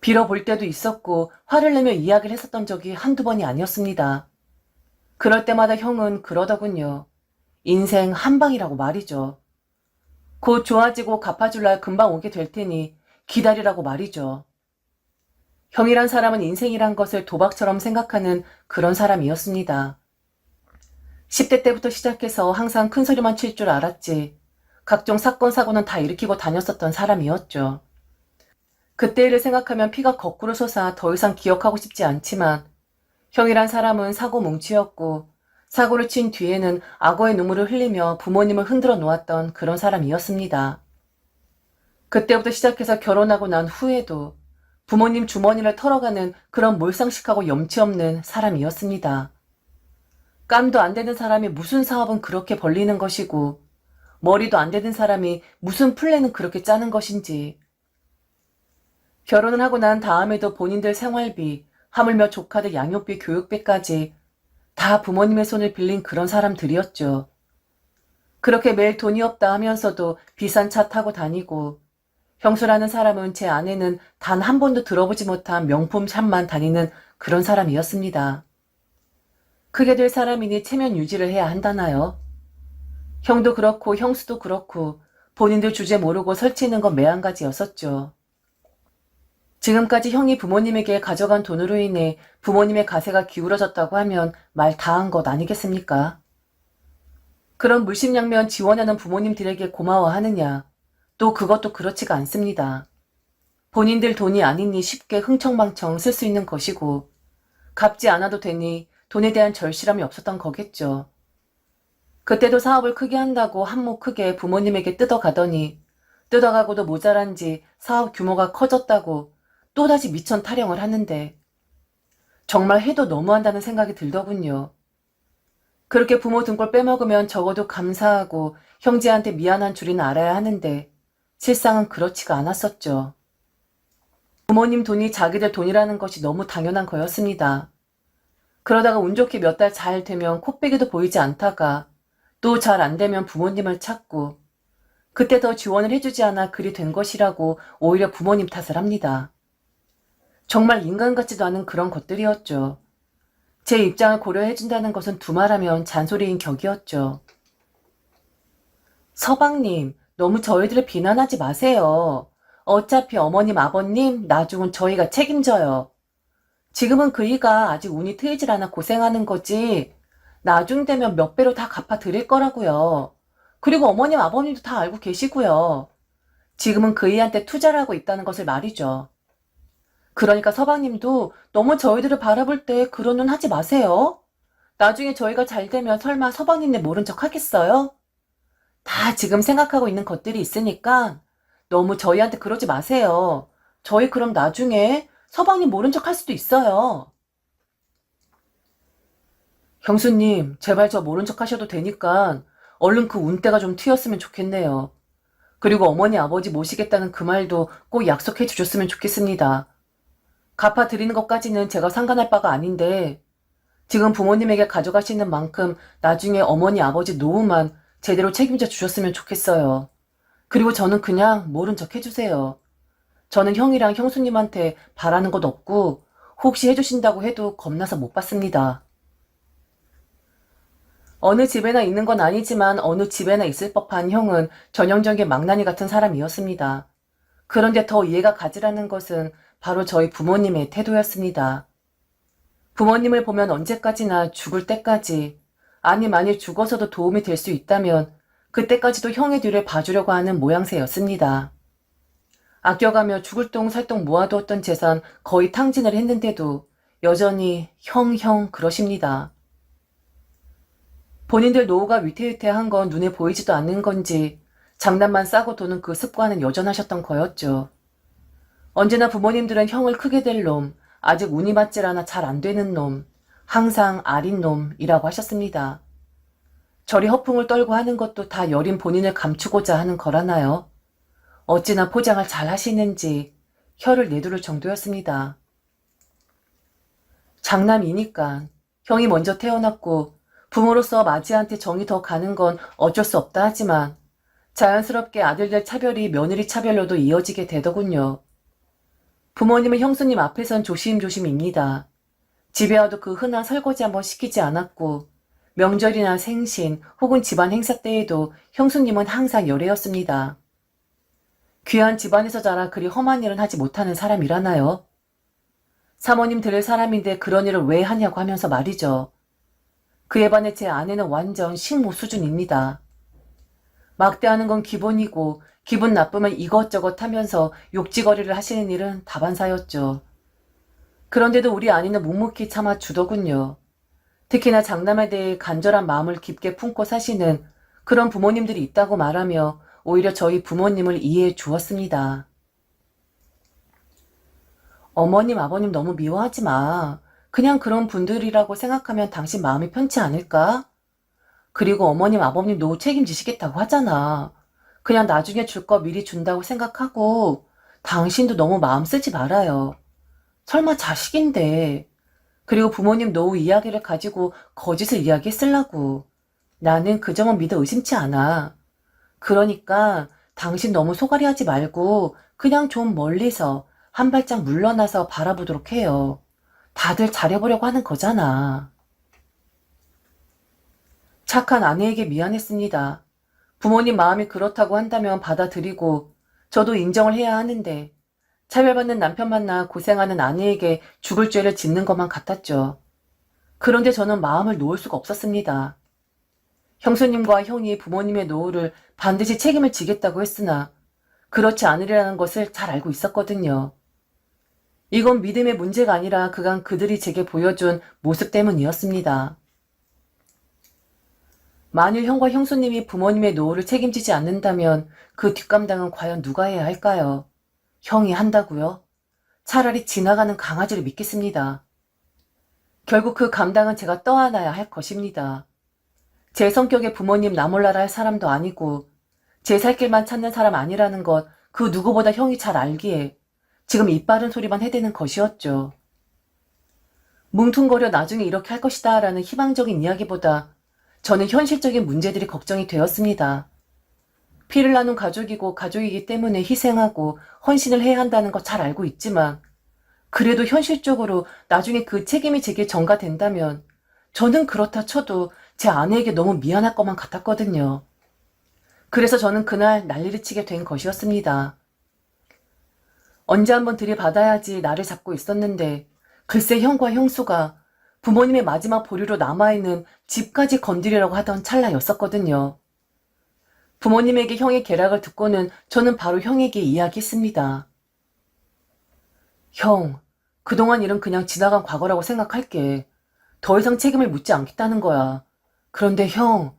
빌어볼 때도 있었고 화를 내며 이야기를 했었던 적이 한두 번이 아니었습니다. 그럴 때마다 형은 그러더군요. 인생 한방이라고 말이죠. 곧 좋아지고 갚아줄 날 금방 오게 될 테니 기다리라고 말이죠. 형이란 사람은 인생이란 것을 도박처럼 생각하는 그런 사람이었습니다. 10대 때부터 시작해서 항상 큰 소리만 칠 줄 알았지 각종 사건 사고는 다 일으키고 다녔었던 사람이었죠. 그때 일을 생각하면 피가 거꾸로 솟아 더 이상 기억하고 싶지 않지만 형이란 사람은 사고 뭉치였고 사고를 친 뒤에는 악어의 눈물을 흘리며 부모님을 흔들어 놓았던 그런 사람이었습니다. 그때부터 시작해서 결혼하고 난 후에도 부모님 주머니를 털어가는 그런 몰상식하고 염치 없는 사람이었습니다. 깜도 안 되는 사람이 무슨 사업은 그렇게 벌리는 것이고 머리도 안 되는 사람이 무슨 플랜은 그렇게 짜는 것인지. 결혼을 하고 난 다음에도 본인들 생활비, 하물며 조카들 양육비, 교육비까지 다 부모님의 손을 빌린 그런 사람들이었죠. 그렇게 매일 돈이 없다 하면서도 비싼 차 타고 다니고 형수라는 사람은 제 아내는 단 한 번도 들어보지 못한 명품 샵만 다니는 그런 사람이었습니다. 크게 될 사람이니 체면 유지를 해야 한다나요? 형도 그렇고 형수도 그렇고 본인들 주제 모르고 설치는 건 매한가지였었죠. 지금까지 형이 부모님에게 가져간 돈으로 인해 부모님의 가세가 기울어졌다고 하면 말 다 한 것 아니겠습니까? 그런 물심양면 지원하는 부모님들에게 고마워하느냐? 또 그것도 그렇지가 않습니다. 본인들 돈이 아니니 쉽게 흥청망청 쓸 수 있는 것이고 갚지 않아도 되니 돈에 대한 절실함이 없었던 거겠죠. 그때도 사업을 크게 한다고 한몫 크게 부모님에게 뜯어가더니 뜯어가고도 모자란지 사업 규모가 커졌다고 또다시 미천 타령을 하는데 정말 해도 너무한다는 생각이 들더군요. 그렇게 부모 등골 빼먹으면 적어도 감사하고 형제한테 미안한 줄이는 알아야 하는데 실상은 그렇지가 않았었죠. 부모님 돈이 자기들 돈이라는 것이 너무 당연한 거였습니다. 그러다가 운 좋게 몇 달 잘 되면 코빼기도 보이지 않다가 또 잘 안 되면 부모님을 찾고 그때 더 지원을 해주지 않아 그리 된 것이라고 오히려 부모님 탓을 합니다. 정말 인간 같지도 않은 그런 것들이었죠. 제 입장을 고려해준다는 것은 두말하면 잔소리인 격이었죠. 서방님, 너무 저희들을 비난하지 마세요. 어차피 어머님, 아버님, 나중은 저희가 책임져요. 지금은 그이가 아직 운이 트이질 않아 고생하는 거지. 나중 되면 몇 배로 다 갚아드릴 거라고요. 그리고 어머님, 아버님도 다 알고 계시고요. 지금은 그이한테 투자를 하고 있다는 것을 말이죠. 그러니까 서방님도 너무 저희들을 바라볼 때 그런 눈 하지 마세요. 나중에 저희가 잘 되면 설마 서방님네 모른 척 하겠어요? 다 지금 생각하고 있는 것들이 있으니까 너무 저희한테 그러지 마세요. 저희 그럼 나중에 서방님 모른 척 할 수도 있어요. 형수님, 제발 저 모른 척 하셔도 되니까 얼른 그 운때가 좀 튀었으면 좋겠네요. 그리고 어머니 아버지 모시겠다는 그 말도 꼭 약속해 주셨으면 좋겠습니다. 갚아드리는 것까지는 제가 상관할 바가 아닌데 지금 부모님에게 가져가시는 만큼 나중에 어머니 아버지 노후만 제대로 책임져 주셨으면 좋겠어요. 그리고 저는 그냥 모른 척 해주세요. 저는 형이랑 형수님한테 바라는 것 없고 혹시 해주신다고 해도 겁나서 못 받습니다. 어느 집에나 있는 건 아니지만 어느 집에나 있을 법한 형은 전형적인 망나니 같은 사람이었습니다. 그런데 더 이해가 가지라는 것은 바로 저희 부모님의 태도였습니다. 부모님을 보면 언제까지나 죽을 때까지, 아니 만일 죽어서도 도움이 될 수 있다면 그때까지도 형의 뒤를 봐주려고 하는 모양새였습니다. 아껴가며 죽을 똥 살똥 모아두었던 재산 거의 탕진을 했는데도 여전히 형 그러십니다. 본인들 노후가 위태위태한 건 눈에 보이지도 않는 건지 장난만 싸고 도는 그 습관은 여전하셨던 거였죠. 언제나 부모님들은 형을 크게 될 놈, 아직 운이 맞질 않아 잘 안 되는 놈, 항상 아린 놈이라고 하셨습니다. 저리 허풍을 떨고 하는 것도 다 여린 본인을 감추고자 하는 거라나요? 어찌나 포장을 잘 하시는지 혀를 내두를 정도였습니다. 장남이니까 형이 먼저 태어났고 부모로서 마지한테 정이 더 가는 건 어쩔 수 없다 하지만 자연스럽게 아들들 차별이 며느리 차별로도 이어지게 되더군요. 부모님은 형수님 앞에선 조심조심입니다. 집에 와도 그 흔한 설거지 한번 시키지 않았고 명절이나 생신 혹은 집안 행사 때에도 형수님은 항상 열애였습니다. 귀한 집안에서 자라 그리 험한 일은 하지 못하는 사람이라나요? 사모님 들을 사람인데 그런 일을 왜 하냐고 하면서 말이죠. 그에 반해 제 아내는 완전 식모 수준입니다. 막대하는 건 기본이고 기분 나쁘면 이것저것 하면서 욕지거리를 하시는 일은 다반사였죠. 그런데도 우리 아내는 묵묵히 참아 주더군요. 특히나 장남에 대해 간절한 마음을 깊게 품고 사시는 그런 부모님들이 있다고 말하며 오히려 저희 부모님을 이해해 주었습니다. 어머님, 아버님 너무 미워하지 마. 그냥 그런 분들이라고 생각하면 당신 마음이 편치 않을까? 그리고 어머님, 아버님 노후 책임지시겠다고 하잖아. 그냥 나중에 줄 거 미리 준다고 생각하고 당신도 너무 마음 쓰지 말아요. 설마 자식인데. 그리고 부모님 노후 이야기를 가지고 거짓을 이야기했으려고. 나는 그 점은 믿어 의심치 않아. 그러니까 당신 너무 소갈이 하지 말고 그냥 좀 멀리서 한 발짝 물러나서 바라보도록 해요. 다들 잘해보려고 하는 거잖아. 착한 아내에게 미안했습니다. 부모님 마음이 그렇다고 한다면 받아들이고 저도 인정을 해야 하는데 차별받는 남편 만나 고생하는 아내에게 죽을 죄를 짓는 것만 같았죠. 그런데 저는 마음을 놓을 수가 없었습니다. 형수님과 형이 부모님의 노후를 반드시 책임을 지겠다고 했으나 그렇지 않으리라는 것을 잘 알고 있었거든요. 이건 믿음의 문제가 아니라 그간 그들이 제게 보여준 모습 때문이었습니다. 만일 형과 형수님이 부모님의 노후를 책임지지 않는다면 그 뒷감당은 과연 누가 해야 할까요? 형이 한다고요? 차라리 지나가는 강아지를 믿겠습니다. 결국 그 감당은 제가 떠안아야 할 것입니다. 제 성격에 부모님 나몰라라 할 사람도 아니고 제 살 길만 찾는 사람 아니라는 것 그 누구보다 형이 잘 알기에 지금 입 바른 소리만 해대는 것이었죠. 뭉퉁거려 나중에 이렇게 할 것이다 라는 희망적인 이야기보다 저는 현실적인 문제들이 걱정이 되었습니다. 피를 나눈 가족이고 가족이기 때문에 희생하고 헌신을 해야 한다는 거 잘 알고 있지만 그래도 현실적으로 나중에 그 책임이 제게 전가된다면 저는 그렇다 쳐도 제 아내에게 너무 미안할 것만 같았거든요. 그래서 저는 그날 난리를 치게 된 것이었습니다. 언제 한번 들이받아야지 나를 잡고 있었는데 글쎄 형과 형수가 부모님의 마지막 보류로 남아있는 집까지 건드리려고 하던 찰나였었거든요. 부모님에게 형의 계략을 듣고는 저는 바로 형에게 이야기했습니다. 형, 그동안 일은 그냥 지나간 과거라고 생각할게. 더 이상 책임을 묻지 않겠다는 거야. 그런데 형,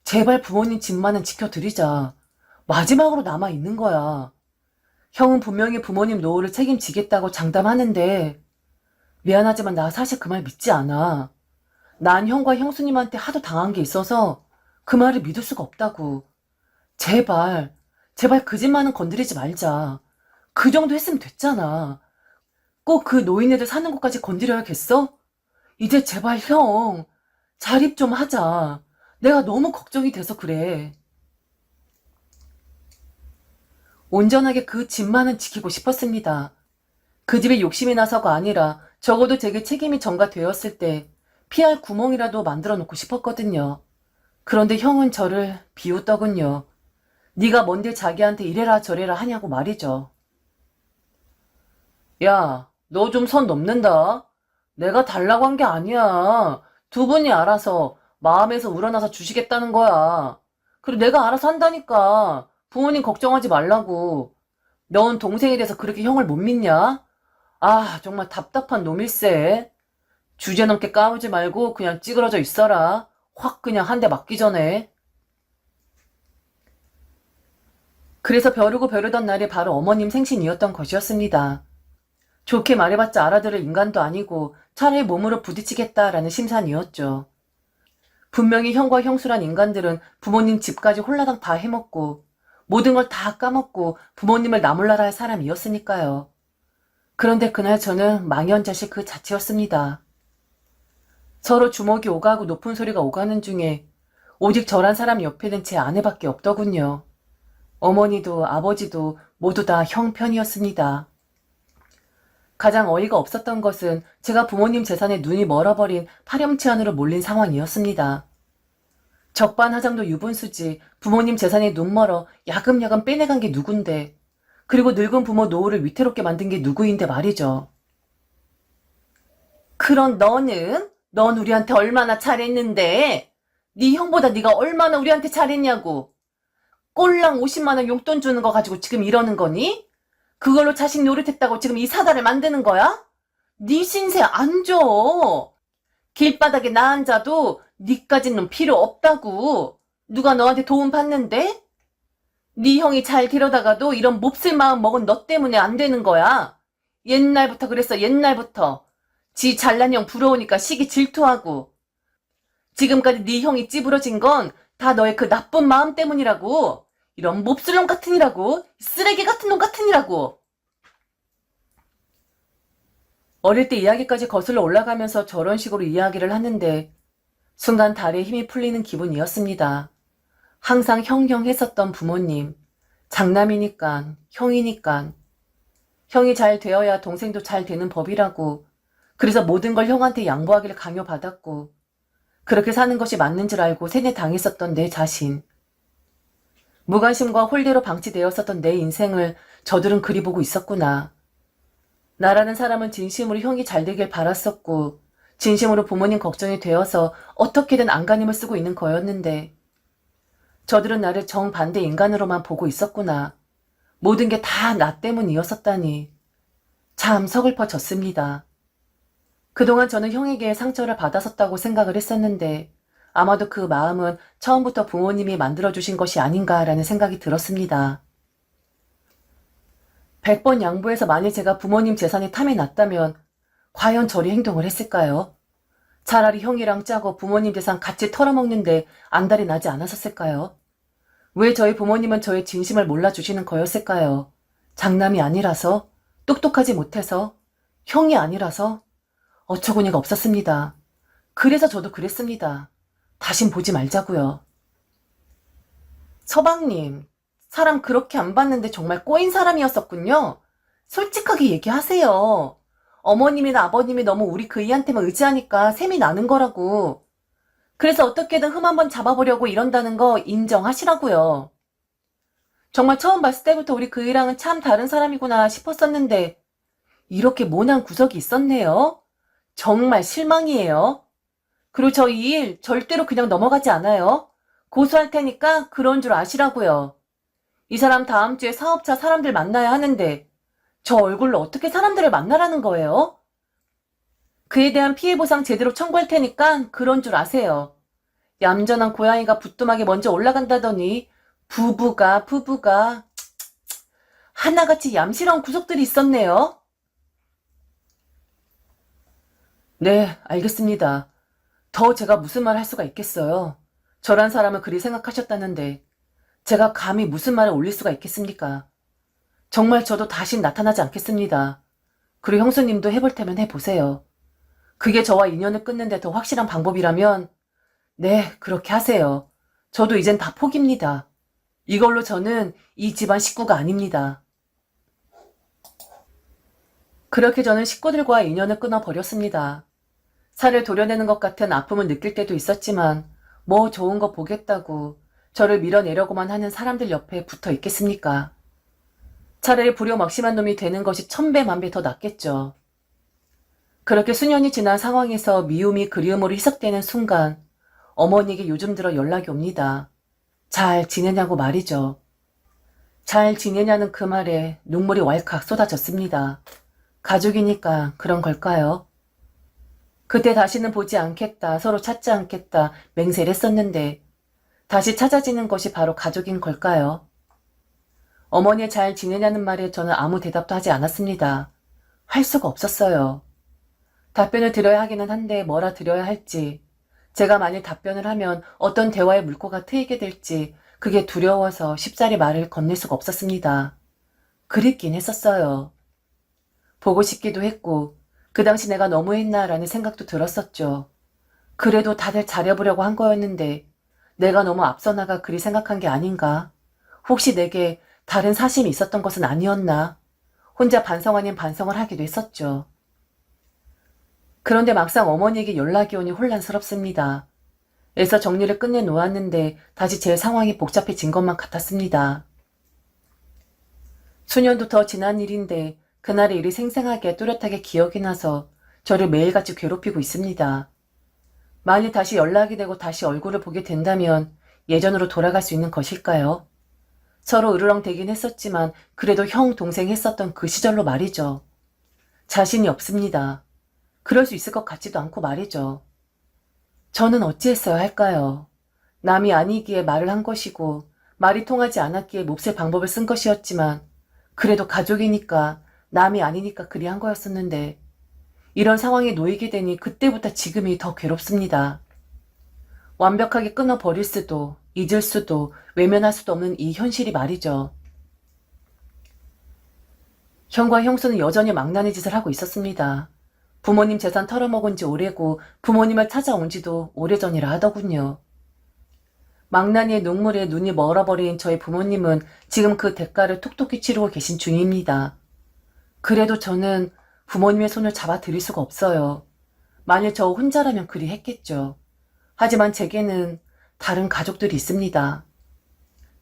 제발 부모님 집만은 지켜드리자. 마지막으로 남아있는 거야. 형은 분명히 부모님 노후를 책임지겠다고 장담하는데 미안하지만 나 사실 그 말 믿지 않아. 난 형과 형수님한테 하도 당한 게 있어서 그 말을 믿을 수가 없다고. 제발, 제발 그 집만은 건드리지 말자. 그 정도 했으면 됐잖아. 꼭 그 노인네들 사는 곳까지 건드려야겠어? 이제 제발 형, 자립 좀 하자. 내가 너무 걱정이 돼서 그래. 온전하게 그 집만은 지키고 싶었습니다. 그 집에 욕심이 나서가 아니라 적어도 제게 책임이 전가되었을 때 피할 구멍이라도 만들어 놓고 싶었거든요. 그런데 형은 저를 비웃더군요. 네가 뭔데 자기한테 이래라 저래라 하냐고 말이죠. 야, 너 좀 선 넘는다. 내가 달라고 한 게 아니야. 두 분이 알아서 마음에서 우러나서 주시겠다는 거야. 그리고 내가 알아서 한다니까. 부모님 걱정하지 말라고. 넌 동생에 대해서 그렇게 형을 못 믿냐? 아, 정말 답답한 놈일세. 주제넘게 까불지 말고 그냥 찌그러져 있어라. 확 그냥 한 대 맞기 전에. 그래서 벼르고 벼르던 날이 바로 어머님 생신이었던 것이었습니다. 좋게 말해봤자 알아들을 인간도 아니고 차라리 몸으로 부딪히겠다라는 심산이었죠. 분명히 형과 형수란 인간들은 부모님 집까지 홀라당 다 해먹고 모든 걸 다 까먹고 부모님을 나몰라라 할 사람이었으니까요. 그런데 그날 저는 망연자실 그 자체였습니다. 서로 주먹이 오가고 높은 소리가 오가는 중에 오직 저란 사람 옆에는 제 아내밖에 없더군요. 어머니도 아버지도 모두 다 형 편이었습니다. 가장 어이가 없었던 것은 제가 부모님 재산에 눈이 멀어버린 파렴치 안으로 몰린 상황이었습니다. 적반하장도 유분수지 부모님 재산에 눈 멀어 야금야금 빼내간 게 누군데 그리고 늙은 부모 노후를 위태롭게 만든 게 누구인데 말이죠. 그런 넌 우리한테 얼마나 잘했는데 네 형보다 네가 얼마나 우리한테 잘했냐고. 꼴랑 50만 원 용돈 주는 거 가지고 지금 이러는 거니? 그걸로 자식 노릇했다고 지금 이 사달을 만드는 거야? 네 신세 안 줘. 길바닥에 나 앉아도 니까지는 필요 없다고. 누가 너한테 도움 받는데? 네 형이 잘 데려다가도 이런 몹쓸 마음 먹은 너 때문에 안 되는 거야. 옛날부터 그랬어, 옛날부터. 지 잘난 형 부러우니까 시기 질투하고. 지금까지 네 형이 찌부러진 건 다 너의 그 나쁜 마음 때문이라고. 이런 몹쓸 놈 같으니라고. 쓰레기 같은 놈 같으니라고. 어릴 때 이야기까지 거슬러 올라가면서 저런 식으로 이야기를 하는데 순간 다리에 힘이 풀리는 기분이었습니다. 항상 형형 했었던 부모님. 장남이니깐, 형이니깐. 형이 잘 되어야 동생도 잘 되는 법이라고. 그래서 모든 걸 형한테 양보하기를 강요받았고 그렇게 사는 것이 맞는 줄 알고 세뇌당했었던 내 자신. 무관심과 홀대로 방치되었었던 내 인생을 저들은 그리 보고 있었구나. 나라는 사람은 진심으로 형이 잘 되길 바랐었고 진심으로 부모님 걱정이 되어서 어떻게든 안간힘을 쓰고 있는 거였는데 저들은 나를 정반대 인간으로만 보고 있었구나. 모든 게 다 나 때문이었었다니. 참 서글퍼졌습니다. 그동안 저는 형에게 상처를 받았었다고 생각을 했었는데 아마도 그 마음은 처음부터 부모님이 만들어주신 것이 아닌가라는 생각이 들었습니다. 100번 양보해서 만일 제가 부모님 재산에 탐이 났다면 과연 저리 행동을 했을까요? 차라리 형이랑 짜고 부모님 재산 같이 털어먹는데 안달이 나지 않았었을까요? 왜 저희 부모님은 저의 진심을 몰라주시는 거였을까요? 장남이 아니라서? 똑똑하지 못해서? 형이 아니라서? 어처구니가 없었습니다. 그래서 저도 그랬습니다. 다신 보지 말자고요. 서방님, 사람 그렇게 안 봤는데 정말 꼬인 사람이었었군요. 솔직하게 얘기하세요. 어머님이나 아버님이 너무 우리 그이한테만 의지하니까 셈이 나는 거라고. 그래서 어떻게든 흠 한번 잡아보려고 이런다는 거 인정하시라고요. 정말 처음 봤을 때부터 우리 그이랑은 참 다른 사람이구나 싶었었는데 이렇게 모난 구석이 있었네요. 정말 실망이에요. 그리고 저 이 일 절대로 그냥 넘어가지 않아요. 고소할 테니까 그런 줄 아시라고요. 이 사람 다음 주에 사업차 사람들 만나야 하는데 저 얼굴로 어떻게 사람들을 만나라는 거예요? 그에 대한 피해 보상 제대로 청구할 테니까 그런 줄 아세요. 얌전한 고양이가 부뚜막에 먼저 올라간다더니 부부가 하나같이 얌실한 구석들이 있었네요. 네, 알겠습니다. 더 제가 무슨 말 할 수가 있겠어요. 저란 사람을 그리 생각하셨다는데 제가 감히 무슨 말을 올릴 수가 있겠습니까? 정말 저도 다신 나타나지 않겠습니다. 그리고 형수님도 해볼 테면 해보세요. 그게 저와 인연을 끊는데 더 확실한 방법이라면 네, 그렇게 하세요. 저도 이젠 다 포기입니다. 이걸로 저는 이 집안 식구가 아닙니다. 그렇게 저는 식구들과 인연을 끊어버렸습니다. 살을 도려내는 것 같은 아픔을 느낄 때도 있었지만 뭐 좋은 거 보겠다고 저를 밀어내려고만 하는 사람들 옆에 붙어 있겠습니까? 차라리 불효막심한 놈이 되는 것이 천배 만배 더 낫겠죠. 그렇게 수년이 지난 상황에서 미움이 그리움으로 희석되는 순간 어머니에게 요즘 들어 연락이 옵니다. 잘 지내냐고 말이죠. 잘 지내냐는 그 말에 눈물이 왈칵 쏟아졌습니다. 가족이니까 그런 걸까요? 그때 다시는 보지 않겠다, 서로 찾지 않겠다 맹세를 했었는데 다시 찾아지는 것이 바로 가족인 걸까요? 어머니 잘 지내냐는 말에 저는 아무 대답도 하지 않았습니다. 할 수가 없었어요. 답변을 드려야 하기는 한데 뭐라 드려야 할지, 제가 만일 답변을 하면 어떤 대화의 물꼬가 트이게 될지 그게 두려워서 쉽사리 말을 건넬 수가 없었습니다. 그립긴 했었어요. 보고 싶기도 했고 그 당시 내가 너무했나라는 생각도 들었었죠. 그래도 다들 잘해보려고 한 거였는데 내가 너무 앞서 나가 그리 생각한 게 아닌가? 혹시 내게 다른 사심이 있었던 것은 아니었나? 혼자 반성 아닌 반성을 하기도 했었죠. 그런데 막상 어머니에게 연락이 오니 혼란스럽습니다. 애써 정리를 끝내놓았는데 다시 제 상황이 복잡해진 것만 같았습니다. 수년도 더 지난 일인데 그날의 일이 생생하게 뚜렷하게 기억이 나서 저를 매일같이 괴롭히고 있습니다. 만일 다시 연락이 되고 다시 얼굴을 보게 된다면 예전으로 돌아갈 수 있는 것일까요? 서로 으르렁대긴 했었지만 그래도 형, 동생 했었던 그 시절로 말이죠. 자신이 없습니다. 그럴 수 있을 것 같지도 않고 말이죠. 저는 어찌했어야 할까요? 남이 아니기에 말을 한 것이고 말이 통하지 않았기에 몹쓸 방법을 쓴 것이었지만 그래도 가족이니까 남이 아니니까 그리 한 거였었는데 이런 상황에 놓이게 되니 그때부터 지금이 더 괴롭습니다. 완벽하게 끊어버릴 수도 잊을 수도 외면할 수도 없는 이 현실이 말이죠. 형과 형수는 여전히 망나니 짓을 하고 있었습니다. 부모님 재산 털어먹은 지 오래고 부모님을 찾아온 지도 오래전이라 하더군요. 망나니의 눈물에 눈이 멀어버린 저희 부모님은 지금 그 대가를 톡톡히 치르고 계신 중입니다. 그래도 저는 부모님의 손을 잡아드릴 수가 없어요. 만일 저 혼자라면 그리 했겠죠. 하지만 제게는 다른 가족들이 있습니다.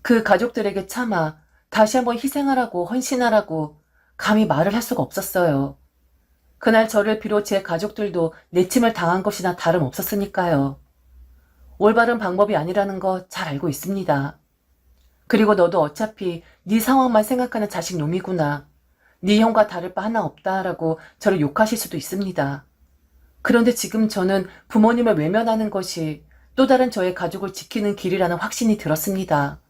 그 가족들에게 차마 다시 한번 희생하라고 헌신하라고 감히 말을 할 수가 없었어요. 그날 저를 비롯 제 가족들도 내침을 당한 것이나 다름없었으니까요. 올바른 방법이 아니라는 거 잘 알고 있습니다. 그리고 너도 어차피 네 상황만 생각하는 자식 놈이구나. 네 형과 다를 바 하나 없다라고 저를 욕하실 수도 있습니다. 그런데 지금 저는 부모님을 외면하는 것이 또 다른 저의 가족을 지키는 길이라는 확신이 들었습니다.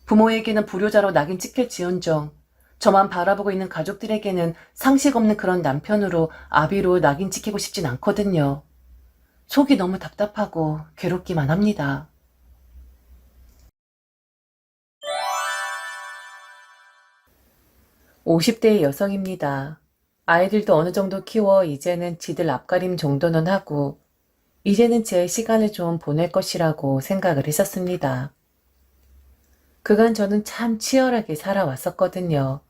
부모에게는 불효자로 낙인 찍힐지언정 저만 바라보고 있는 가족들에게는 상식 없는 그런 남편으로 아비로 낙인 찍히고 싶진 않거든요. 속이 너무 답답하고 괴롭기만 합니다. 50대의 여성입니다. 아이들도 어느 정도 키워 이제는 지들 앞가림 정도는 하고 이제는 제 시간을 좀 보낼 것이라고 생각을 했었습니다. 그간 저는 참 치열하게 살아왔었거든요.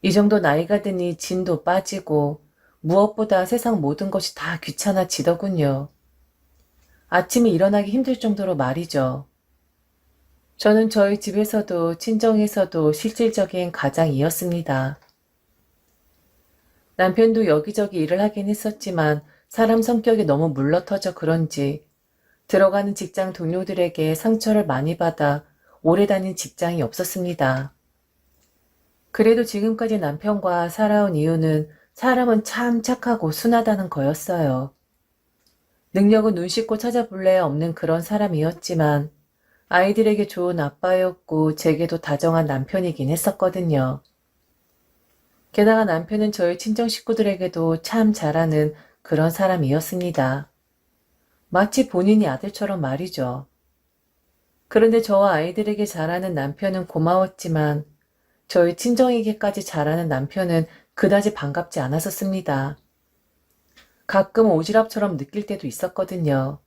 이 정도 나이가 드니 진도 빠지고 무엇보다 세상 모든 것이 다 귀찮아지더군요. 아침에 일어나기 힘들 정도로 말이죠. 저는 저희 집에서도 친정에서도 실질적인 가장이었습니다. 남편도 여기저기 일을 하긴 했었지만 사람 성격이 너무 물러터져 그런지 들어가는 직장 동료들에게 상처를 많이 받아 오래 다닌 직장이 없었습니다. 그래도 지금까지 남편과 살아온 이유는 사람은 참 착하고 순하다는 거였어요. 능력은 눈 씻고 찾아볼래 없는 그런 사람이었지만 아이들에게 좋은 아빠였고 제게도 다정한 남편이긴 했었거든요. 게다가 남편은 저희 친정 식구들에게도 참 잘하는 그런 사람이었습니다. 마치 본인이 아들처럼 말이죠. 그런데 저와 아이들에게 잘하는 남편은 고마웠지만 저희 친정에게까지 잘하는 남편은 그다지 반갑지 않았었습니다. 가끔 오지랖처럼 느낄 때도 있었거든요.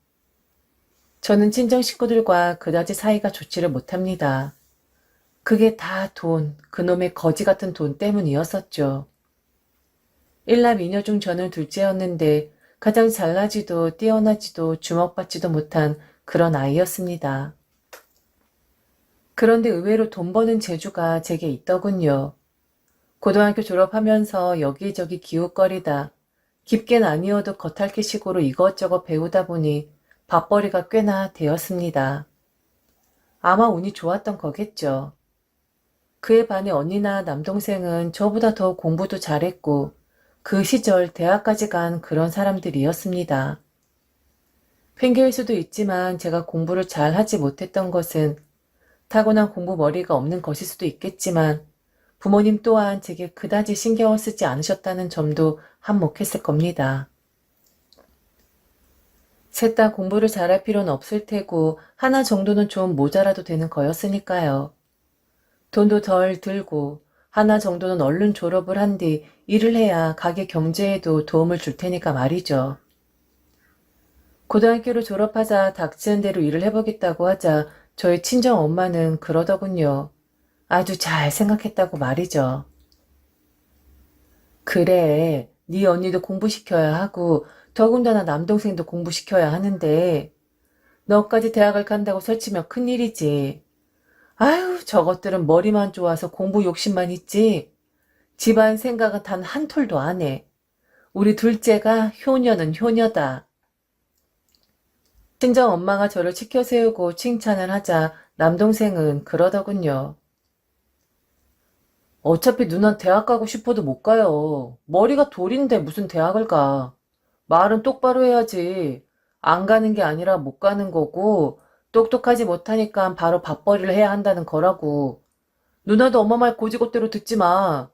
저는 친정 식구들과 그다지 사이가 좋지를 못합니다. 그게 다 돈, 그놈의 거지 같은 돈 때문이었었죠. 일남 이녀 중 저는 둘째였는데 가장 잘나지도 뛰어나지도 주목받지도 못한 그런 아이였습니다. 그런데 의외로 돈 버는 재주가 제게 있더군요. 고등학교 졸업하면서 여기저기 기웃거리다 깊게는 아니어도 겉핥기식으로 이것저것 배우다 보니 밥벌이가 꽤나 되었습니다. 아마 운이 좋았던 거겠죠. 그에 반해 언니나 남동생은 저보다 더 공부도 잘했고 그 시절 대학까지 간 그런 사람들이었습니다. 핑계일 수도 있지만 제가 공부를 잘 하지 못했던 것은 타고난 공부 머리가 없는 것일 수도 있겠지만 부모님 또한 제게 그다지 신경을 쓰지 않으셨다는 점도 한몫했을 겁니다. 셋 다 공부를 잘할 필요는 없을 테고 하나 정도는 좀 모자라도 되는 거였으니까요. 돈도 덜 들고 하나 정도는 얼른 졸업을 한 뒤 일을 해야 가게 경제에도 도움을 줄 테니까 말이죠. 고등학교를 졸업하자 닥치는 대로 일을 해보겠다고 하자 저희 친정 엄마는 그러더군요. 아주 잘 생각했다고 말이죠. 그래, 네 언니도 공부시켜야 하고 더군다나 남동생도 공부시켜야 하는데 너까지 대학을 간다고 설치면 큰일이지. 아유, 저것들은 머리만 좋아서 공부 욕심만 있지. 집안 생각은 단 한 톨도 안 해. 우리 둘째가 효녀는 효녀다. 친정 엄마가 저를 치켜 세우고 칭찬을 하자 남동생은 그러더군요. 어차피 누난 대학 가고 싶어도 못 가요. 머리가 돌인데 무슨 대학을 가. 말은 똑바로 해야지. 안 가는 게 아니라 못 가는 거고 똑똑하지 못하니까 바로 밥벌이를 해야 한다는 거라고. 누나도 엄마 말 고지고대로 듣지 마.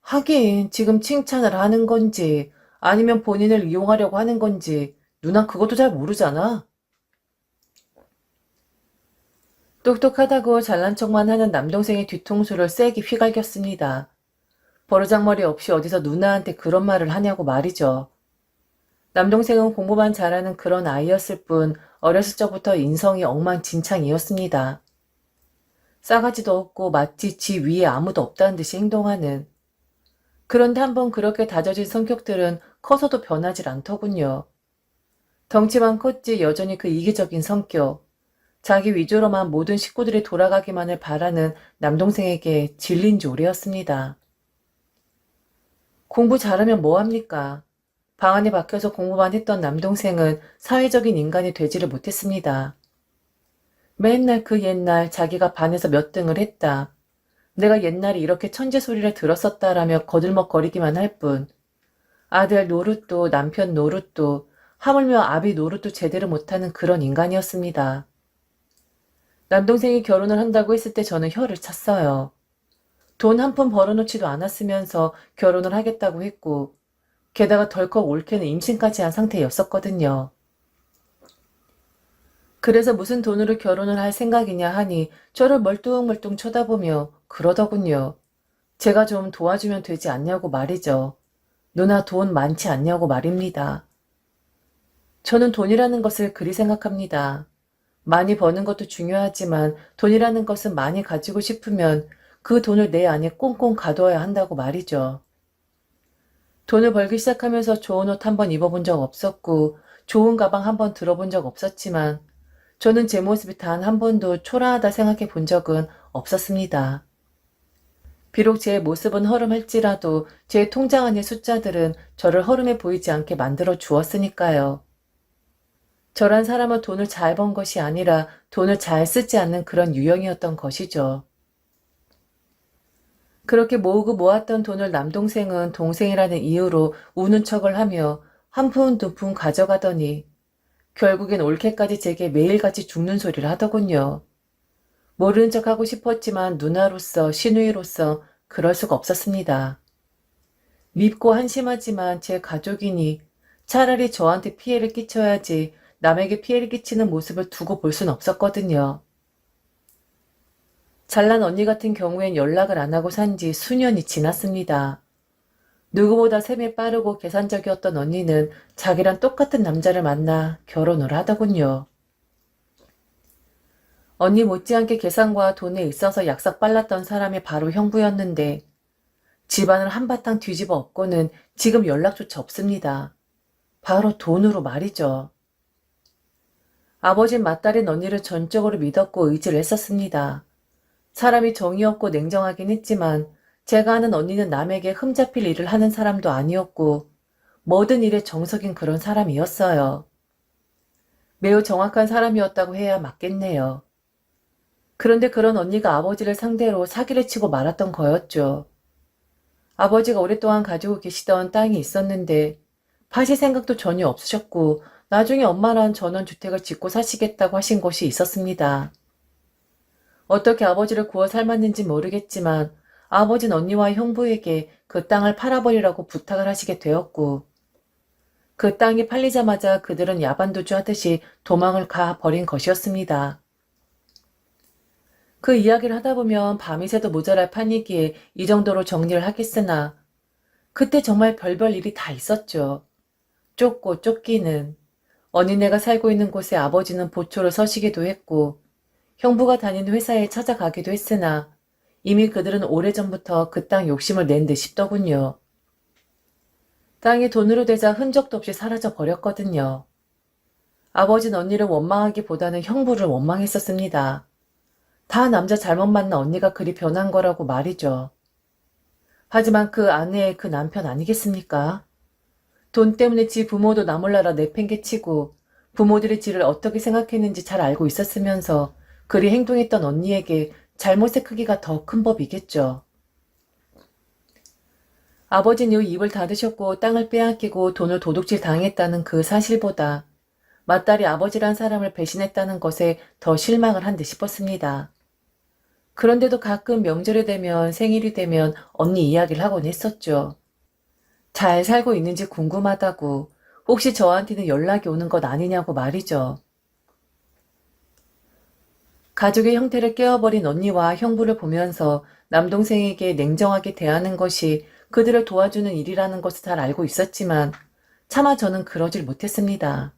하긴 지금 칭찬을 하는 건지 아니면 본인을 이용하려고 하는 건지 누난 그것도 잘 모르잖아. 똑똑하다고 잘난 척만 하는 남동생의 뒤통수를 세게 휘갈겼습니다. 버르장머리 없이 어디서 누나한테 그런 말을 하냐고 말이죠. 남동생은 공부만 잘하는 그런 아이였을 뿐 어렸을 적부터 인성이 엉망진창이었습니다. 싸가지도 없고 마치 지 위에 아무도 없다는 듯이 행동하는. 그런데 한번 그렇게 다져진 성격들은 커서도 변하질 않더군요. 덩치만 컸지 여전히 그 이기적인 성격. 자기 위주로만 모든 식구들이 돌아가기만을 바라는 남동생에게 질린 지 오래였습니다. 공부 잘하면 뭐합니까? 방 안에 박혀서 공부만 했던 남동생은 사회적인 인간이 되지를 못했습니다. 맨날 그 옛날 자기가 반에서 몇 등을 했다. 내가 옛날에 이렇게 천재 소리를 들었었다라며 거들먹거리기만 할 뿐, 아들 노릇도 남편 노릇도 하물며 아비 노릇도 제대로 못하는 그런 인간이었습니다. 남동생이 결혼을 한다고 했을 때 저는 혀를 찼어요. 돈 한 푼 벌어놓지도 않았으면서 결혼을 하겠다고 했고, 게다가 덜컥 올케는 임신까지 한 상태였었거든요. 그래서 무슨 돈으로 결혼을 할 생각이냐 하니 저를 멀뚱멀뚱 쳐다보며 그러더군요. 제가 좀 도와주면 되지 않냐고 말이죠. 누나 돈 많지 않냐고 말입니다. 저는 돈이라는 것을 그리 생각합니다. 많이 버는 것도 중요하지만 돈이라는 것은 많이 가지고 싶으면 그 돈을 내 안에 꽁꽁 가둬야 한다고 말이죠. 돈을 벌기 시작하면서 좋은 옷 한 번 입어본 적 없었고 좋은 가방 한 번 들어본 적 없었지만 저는 제 모습이 단 한 번도 초라하다 생각해 본 적은 없었습니다. 비록 제 모습은 허름할지라도 제 통장 안의 숫자들은 저를 허름해 보이지 않게 만들어 주었으니까요. 저란 사람은 돈을 잘 번 것이 아니라 돈을 잘 쓰지 않는 그런 유형이었던 것이죠. 그렇게 모으고 모았던 돈을 남동생은 동생이라는 이유로 우는 척을 하며 한 푼 두 푼 가져가더니 결국엔 올케까지 제게 매일같이 죽는 소리를 하더군요. 모르는 척하고 싶었지만 누나로서 시누이로서 그럴 수가 없었습니다. 밉고 한심하지만 제 가족이니 차라리 저한테 피해를 끼쳐야지 남에게 피해를 끼치는 모습을 두고 볼 순 없었거든요. 잘난 언니 같은 경우엔 연락을 안 하고 산 지 수년이 지났습니다. 누구보다 셈이 빠르고 계산적이었던 언니는 자기랑 똑같은 남자를 만나 결혼을 하더군요. 언니 못지않게 계산과 돈에 있어서 약삭 빨랐던 사람이 바로 형부였는데 집안을 한바탕 뒤집어 엎고는 지금 연락조차 없습니다. 바로 돈으로 말이죠. 아버진 맏딸인 언니를 전적으로 믿었고 의지를 했었습니다. 사람이 정이 없고 냉정하긴 했지만 제가 아는 언니는 남에게 흠잡힐 일을 하는 사람도 아니었고 모든 일에 정석인 그런 사람이었어요. 매우 정확한 사람이었다고 해야 맞겠네요. 그런데 그런 언니가 아버지를 상대로 사기를 치고 말았던 거였죠. 아버지가 오랫동안 가지고 계시던 땅이 있었는데 파실 생각도 전혀 없으셨고 나중에 엄마랑 전원주택을 짓고 사시겠다고 하신 곳이 있었습니다. 어떻게 아버지를 구워 삶았는지 모르겠지만 아버지는 언니와 형부에게 그 땅을 팔아버리라고 부탁을 하시게 되었고 그 땅이 팔리자마자 그들은 야반도주 하듯이 도망을 가 버린 것이었습니다. 그 이야기를 하다 보면 밤이 새도 모자랄 판이기에 이 정도로 정리를 하겠으나 그때 정말 별별 일이 다 있었죠. 쫓고 쫓기는 언니네가 살고 있는 곳에 아버지는 보초를 서시기도 했고 형부가 다니는 회사에 찾아가기도 했으나 이미 그들은 오래전부터 그 땅 욕심을 낸 듯 싶더군요. 땅이 돈으로 되자 흔적도 없이 사라져 버렸거든요. 아버지는 언니를 원망하기보다는 형부를 원망했었습니다. 다 남자 잘못 만난 언니가 그리 변한 거라고 말이죠. 하지만 그 아내의 그 남편 아니겠습니까? 돈 때문에 지 부모도 나 몰라라 내팽개치고 부모들이 지를 어떻게 생각했는지 잘 알고 있었으면서 그리 행동했던 언니에게 잘못의 크기가 더 큰 법이겠죠. 아버지는 이후 입을 닫으셨고 땅을 빼앗기고 돈을 도둑질 당했다는 그 사실보다 맏딸이 아버지란 사람을 배신했다는 것에 더 실망을 한 듯 싶었습니다. 그런데도 가끔 명절이 되면 생일이 되면 언니 이야기를 하곤 했었죠. 잘 살고 있는지 궁금하다고 혹시 저한테는 연락이 오는 것 아니냐고 말이죠. 가족의 형태를 깨어버린 언니와 형부를 보면서 남동생에게 냉정하게 대하는 것이 그들을 도와주는 일이라는 것을 잘 알고 있었지만 차마 저는 그러질 못했습니다.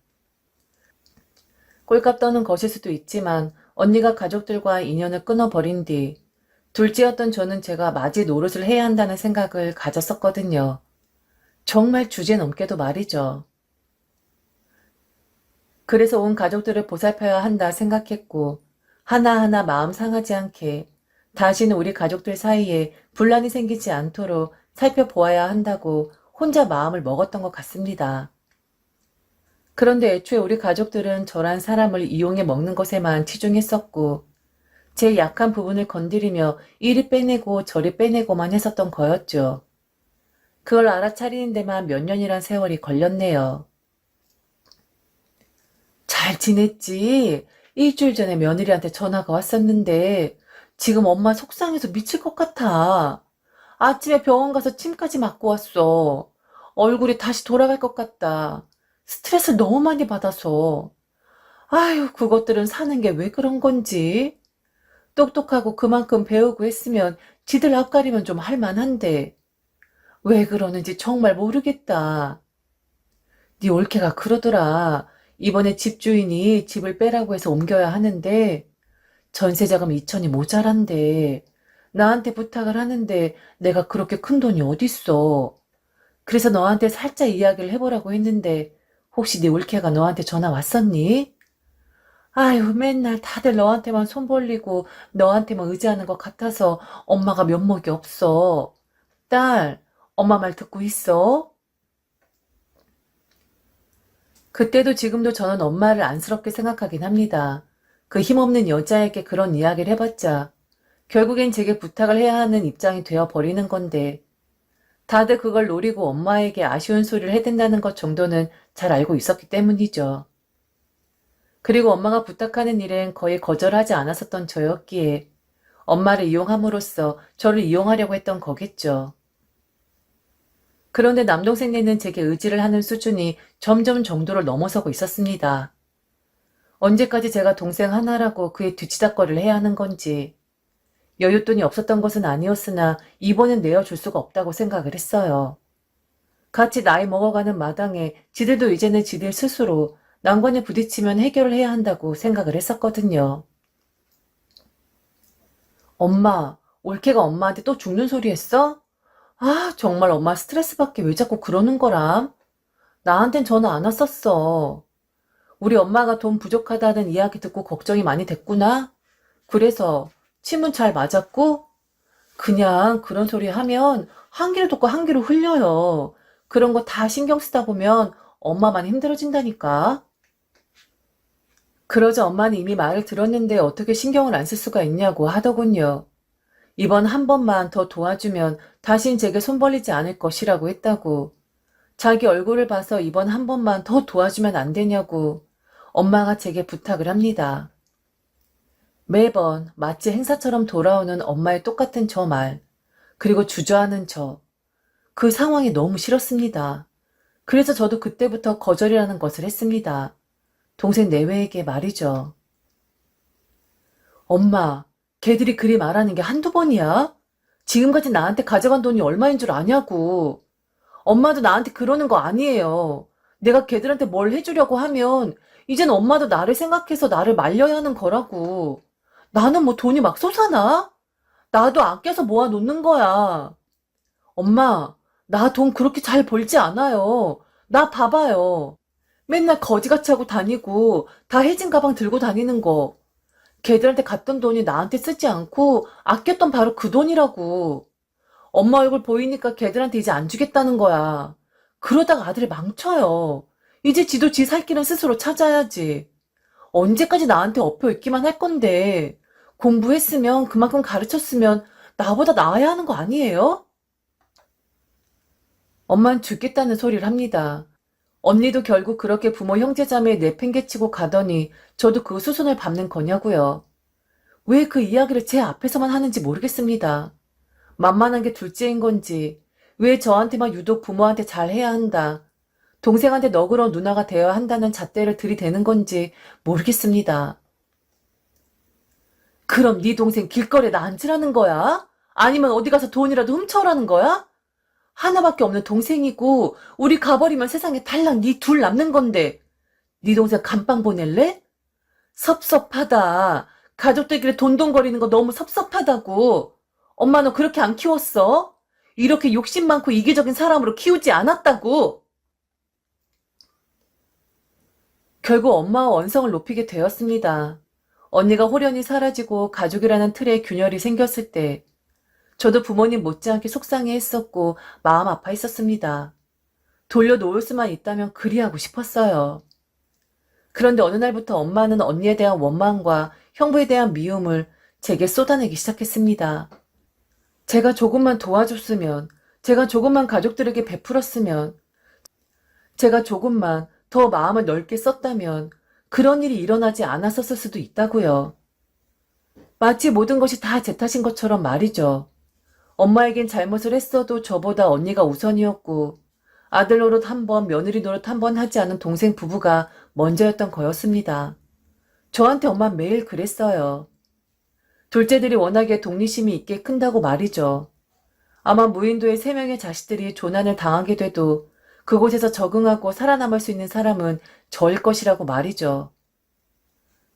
꼴값 떠는 것일 수도 있지만 언니가 가족들과 인연을 끊어버린 뒤 둘째였던 저는 제가 맞이 노릇을 해야 한다는 생각을 가졌었거든요. 정말 주제넘게도 말이죠. 그래서 온 가족들을 보살펴야 한다 생각했고 하나하나 마음 상하지 않게 다시는 우리 가족들 사이에 분란이 생기지 않도록 살펴보아야 한다고 혼자 마음을 먹었던 것 같습니다. 그런데 애초에 우리 가족들은 저란 사람을 이용해 먹는 것에만 치중했었고, 제 약한 부분을 건드리며 이리 빼내고 저리 빼내고만 했었던 거였죠. 그걸 알아차리는 데만 몇 년이란 세월이 걸렸네요. 잘 지냈지? 일주일 전에 며느리한테 전화가 왔었는데 지금 엄마 속상해서 미칠 것 같아. 아침에 병원 가서 침까지 맞고 왔어. 얼굴이 다시 돌아갈 것 같다. 스트레스를 너무 많이 받아서. 아휴, 그것들은 사는 게 왜 그런 건지. 똑똑하고 그만큼 배우고 했으면 지들 앞가리면 좀 할만한데. 왜 그러는지 정말 모르겠다. 네 올케가 그러더라. 이번에 집주인이 집을 빼라고 해서 옮겨야 하는데 전세자금 2천이 모자란데 나한테 부탁을 하는데 내가 그렇게 큰 돈이 어딨어. 그래서 너한테 살짝 이야기를 해보라고 했는데 혹시 네 올케가 너한테 전화 왔었니? 아유, 맨날 다들 너한테만 손 벌리고 너한테만 의지하는 것 같아서 엄마가 면목이 없어. 딸, 엄마 말 듣고 있어? 그때도 지금도 저는 엄마를 안쓰럽게 생각하긴 합니다. 그 힘없는 여자에게 그런 이야기를 해봤자 결국엔 제게 부탁을 해야 하는 입장이 되어 버리는 건데 다들 그걸 노리고 엄마에게 아쉬운 소리를 해댄다는 것 정도는 잘 알고 있었기 때문이죠. 그리고 엄마가 부탁하는 일엔 거의 거절하지 않았었던 저였기에 엄마를 이용함으로써 저를 이용하려고 했던 거겠죠. 그런데 남동생네는 제게 의지를 하는 수준이 점점 정도를 넘어서고 있었습니다. 언제까지 제가 동생 하나라고 그의 뒤치다꺼리를 해야 하는 건지 여윳돈이 없었던 것은 아니었으나 이번엔 내어줄 수가 없다고 생각을 했어요. 같이 나이 먹어가는 마당에 지들도 이제는 지들 스스로 난관에 부딪히면 해결을 해야 한다고 생각을 했었거든요. 엄마, 올케가 엄마한테 또 죽는 소리 했어? 아, 정말 엄마 스트레스 받게 왜 자꾸 그러는 거람? 나한텐 전화 안 왔었어. 우리 엄마가 돈 부족하다는 이야기 듣고 걱정이 많이 됐구나? 그래서 침은 잘 맞았고? 그냥 그런 소리 하면 한 귀로 듣고 한 귀로 흘려요. 그런 거 다 신경 쓰다 보면 엄마만 힘들어진다니까. 그러자 엄마는 이미 말을 들었는데 어떻게 신경을 안 쓸 수가 있냐고 하더군요. 이번 한 번만 더 도와주면 다신 제게 손 벌리지 않을 것이라고 했다고. 자기 얼굴을 봐서 이번 한 번만 더 도와주면 안 되냐고 엄마가 제게 부탁을 합니다. 매번 마치 행사처럼 돌아오는 엄마의 똑같은 저 말, 그리고 주저하는 저, 그 상황이 너무 싫었습니다. 그래서 저도 그때부터 거절이라는 것을 했습니다. 동생 내외에게 말이죠. 엄마, 걔들이 그리 말하는 게 한두 번이야? 지금까지 나한테 가져간 돈이 얼마인 줄 아냐고. 엄마도 나한테 그러는 거 아니에요. 내가 걔들한테 뭘 해주려고 하면 이젠 엄마도 나를 생각해서 나를 말려야 하는 거라고. 나는 뭐 돈이 막 솟아나? 나도 아껴서 모아놓는 거야. 엄마, 나 돈 그렇게 잘 벌지 않아요. 나 봐봐요. 맨날 거지같이 하고 다니고 다 해진 가방 들고 다니는 거. 걔들한테 갔던 돈이 나한테 쓰지 않고 아꼈던 바로 그 돈이라고. 엄마 얼굴 보이니까 걔들한테 이제 안 주겠다는 거야. 그러다가 아들이 망쳐요. 이제 지도 지 살 길은 스스로 찾아야지. 언제까지 나한테 엎여 있기만 할 건데. 공부했으면 그만큼 가르쳤으면 나보다 나아야 하는 거 아니에요? 엄만 죽겠다는 소리를 합니다. 언니도 결국 그렇게 부모 형제자매에 내팽개치고 가더니 저도 그 수순을 밟는 거냐고요. 왜 그 이야기를 제 앞에서만 하는지 모르겠습니다. 만만한 게 둘째인 건지, 왜 저한테만 유독 부모한테 잘해야 한다, 동생한테 너그러운 누나가 되어야 한다는 잣대를 들이대는 건지 모르겠습니다. 그럼 네 동생 길거리에 나 앉으라는 거야? 아니면 어디 가서 돈이라도 훔쳐오라는 거야? 하나밖에 없는 동생이고 우리 가버리면 세상에 달랑 네 둘 남는 건데 네 동생 감방 보낼래? 섭섭하다. 가족들끼리 돈돈거리는 거 너무 섭섭하다고. 엄마 너 그렇게 안 키웠어? 이렇게 욕심 많고 이기적인 사람으로 키우지 않았다고. 결국 엄마와 원성을 높이게 되었습니다. 언니가 홀연히 사라지고 가족이라는 틀에 균열이 생겼을 때 저도 부모님 못지않게 속상해했었고 마음 아파했었습니다. 돌려놓을 수만 있다면 그리하고 싶었어요. 그런데 어느 날부터 엄마는 언니에 대한 원망과 형부에 대한 미움을 제게 쏟아내기 시작했습니다. 제가 조금만 도와줬으면, 제가 조금만 가족들에게 베풀었으면, 제가 조금만 더 마음을 넓게 썼다면 그런 일이 일어나지 않았었을 수도 있다고요. 마치 모든 것이 다 제 탓인 것처럼 말이죠. 엄마에겐 잘못을 했어도 저보다 언니가 우선이었고 아들 노릇 한 번, 며느리 노릇 한 번 하지 않은 동생 부부가 먼저였던 거였습니다. 저한테 엄마는 매일 그랬어요. 둘째들이 워낙에 독립심이 있게 큰다고 말이죠. 아마 무인도의 3명의 자식들이 조난을 당하게 돼도 그곳에서 적응하고 살아남을 수 있는 사람은 저일 것이라고 말이죠.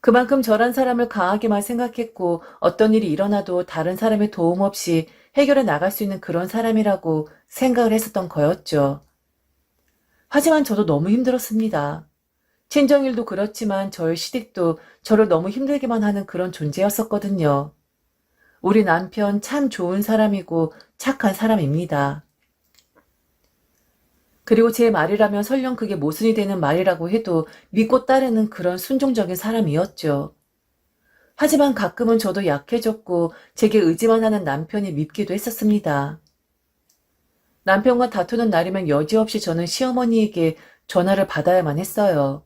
그만큼 저란 사람을 강하게만 생각했고 어떤 일이 일어나도 다른 사람의 도움 없이 해결해 나갈 수 있는 그런 사람이라고 생각을 했었던 거였죠. 하지만 저도 너무 힘들었습니다. 친정일도 그렇지만 저의 시댁도 저를 너무 힘들게만 하는 그런 존재였었거든요. 우리 남편 참 좋은 사람이고 착한 사람입니다. 그리고 제 말이라면 설령 그게 모순이 되는 말이라고 해도 믿고 따르는 그런 순종적인 사람이었죠. 하지만 가끔은 저도 약해졌고 제게 의지만 하는 남편이 밉기도 했었습니다. 남편과 다투는 날이면 여지없이 저는 시어머니에게 전화를 받아야만 했어요.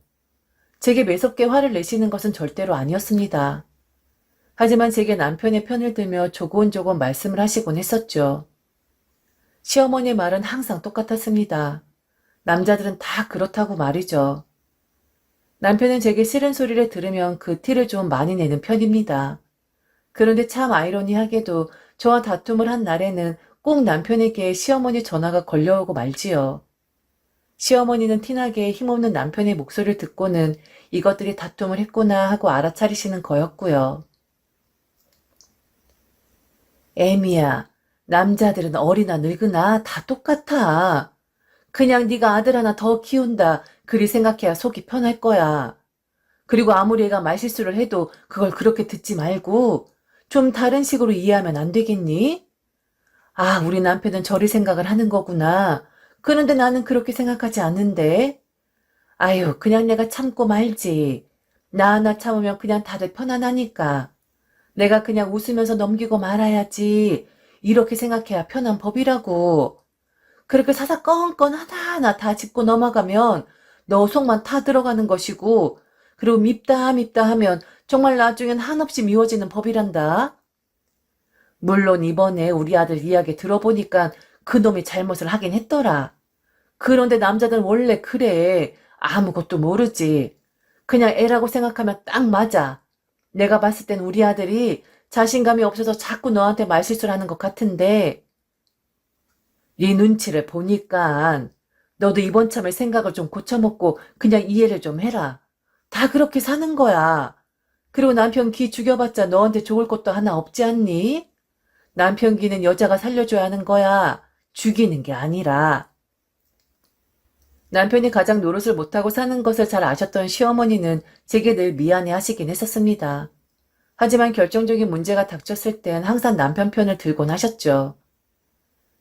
제게 매섭게 화를 내시는 것은 절대로 아니었습니다. 하지만 제게 남편의 편을 들며 조곤조곤 말씀을 하시곤 했었죠. 시어머니의 말은 항상 똑같았습니다. 남자들은 다 그렇다고 말이죠. 남편은 제게 싫은 소리를 들으면 그 티를 좀 많이 내는 편입니다. 그런데 참 아이러니하게도 저와 다툼을 한 날에는 꼭 남편에게 시어머니 전화가 걸려오고 말지요. 시어머니는 티나게 힘없는 남편의 목소리를 듣고는 이것들이 다툼을 했구나 하고 알아차리시는 거였고요. 애미야, 남자들은 어리나 늙으나 다 똑같아. 그냥 네가 아들 하나 더 키운다. 그리 생각해야 속이 편할 거야. 그리고 아무리 애가 말실수를 해도 그걸 그렇게 듣지 말고 좀 다른 식으로 이해하면 안 되겠니? 아, 우리 남편은 저리 생각을 하는 거구나. 그런데 나는 그렇게 생각하지 않는데. 아유, 그냥 내가 참고 말지. 나 하나 참으면 그냥 다들 편안하니까. 내가 그냥 웃으면서 넘기고 말아야지. 이렇게 생각해야 편한 법이라고. 그렇게 사사건건 하나하나 다 짚고 넘어가면 너 속만 타 들어가는 것이고, 그리고 밉다 밉다 하면 정말 나중엔 한없이 미워지는 법이란다. 물론 이번에 우리 아들 이야기 들어보니까 그놈이 잘못을 하긴 했더라. 그런데 남자들은 원래 그래. 아무것도 모르지. 그냥 애라고 생각하면 딱 맞아. 내가 봤을 땐 우리 아들이 자신감이 없어서 자꾸 너한테 말실수를 하는 것 같은데 네 눈치를 보니까 너도 이번 참에 생각을 좀 고쳐먹고 그냥 이해를 좀 해라. 다 그렇게 사는 거야. 그리고 남편 기 죽여봤자 너한테 좋을 것도 하나 없지 않니? 남편 기는 여자가 살려줘야 하는 거야. 죽이는 게 아니라. 남편이 가장 노릇을 못하고 사는 것을 잘 아셨던 시어머니는 제게 늘 미안해 하시긴 했었습니다. 하지만 결정적인 문제가 닥쳤을 땐 항상 남편 편을 들곤 하셨죠.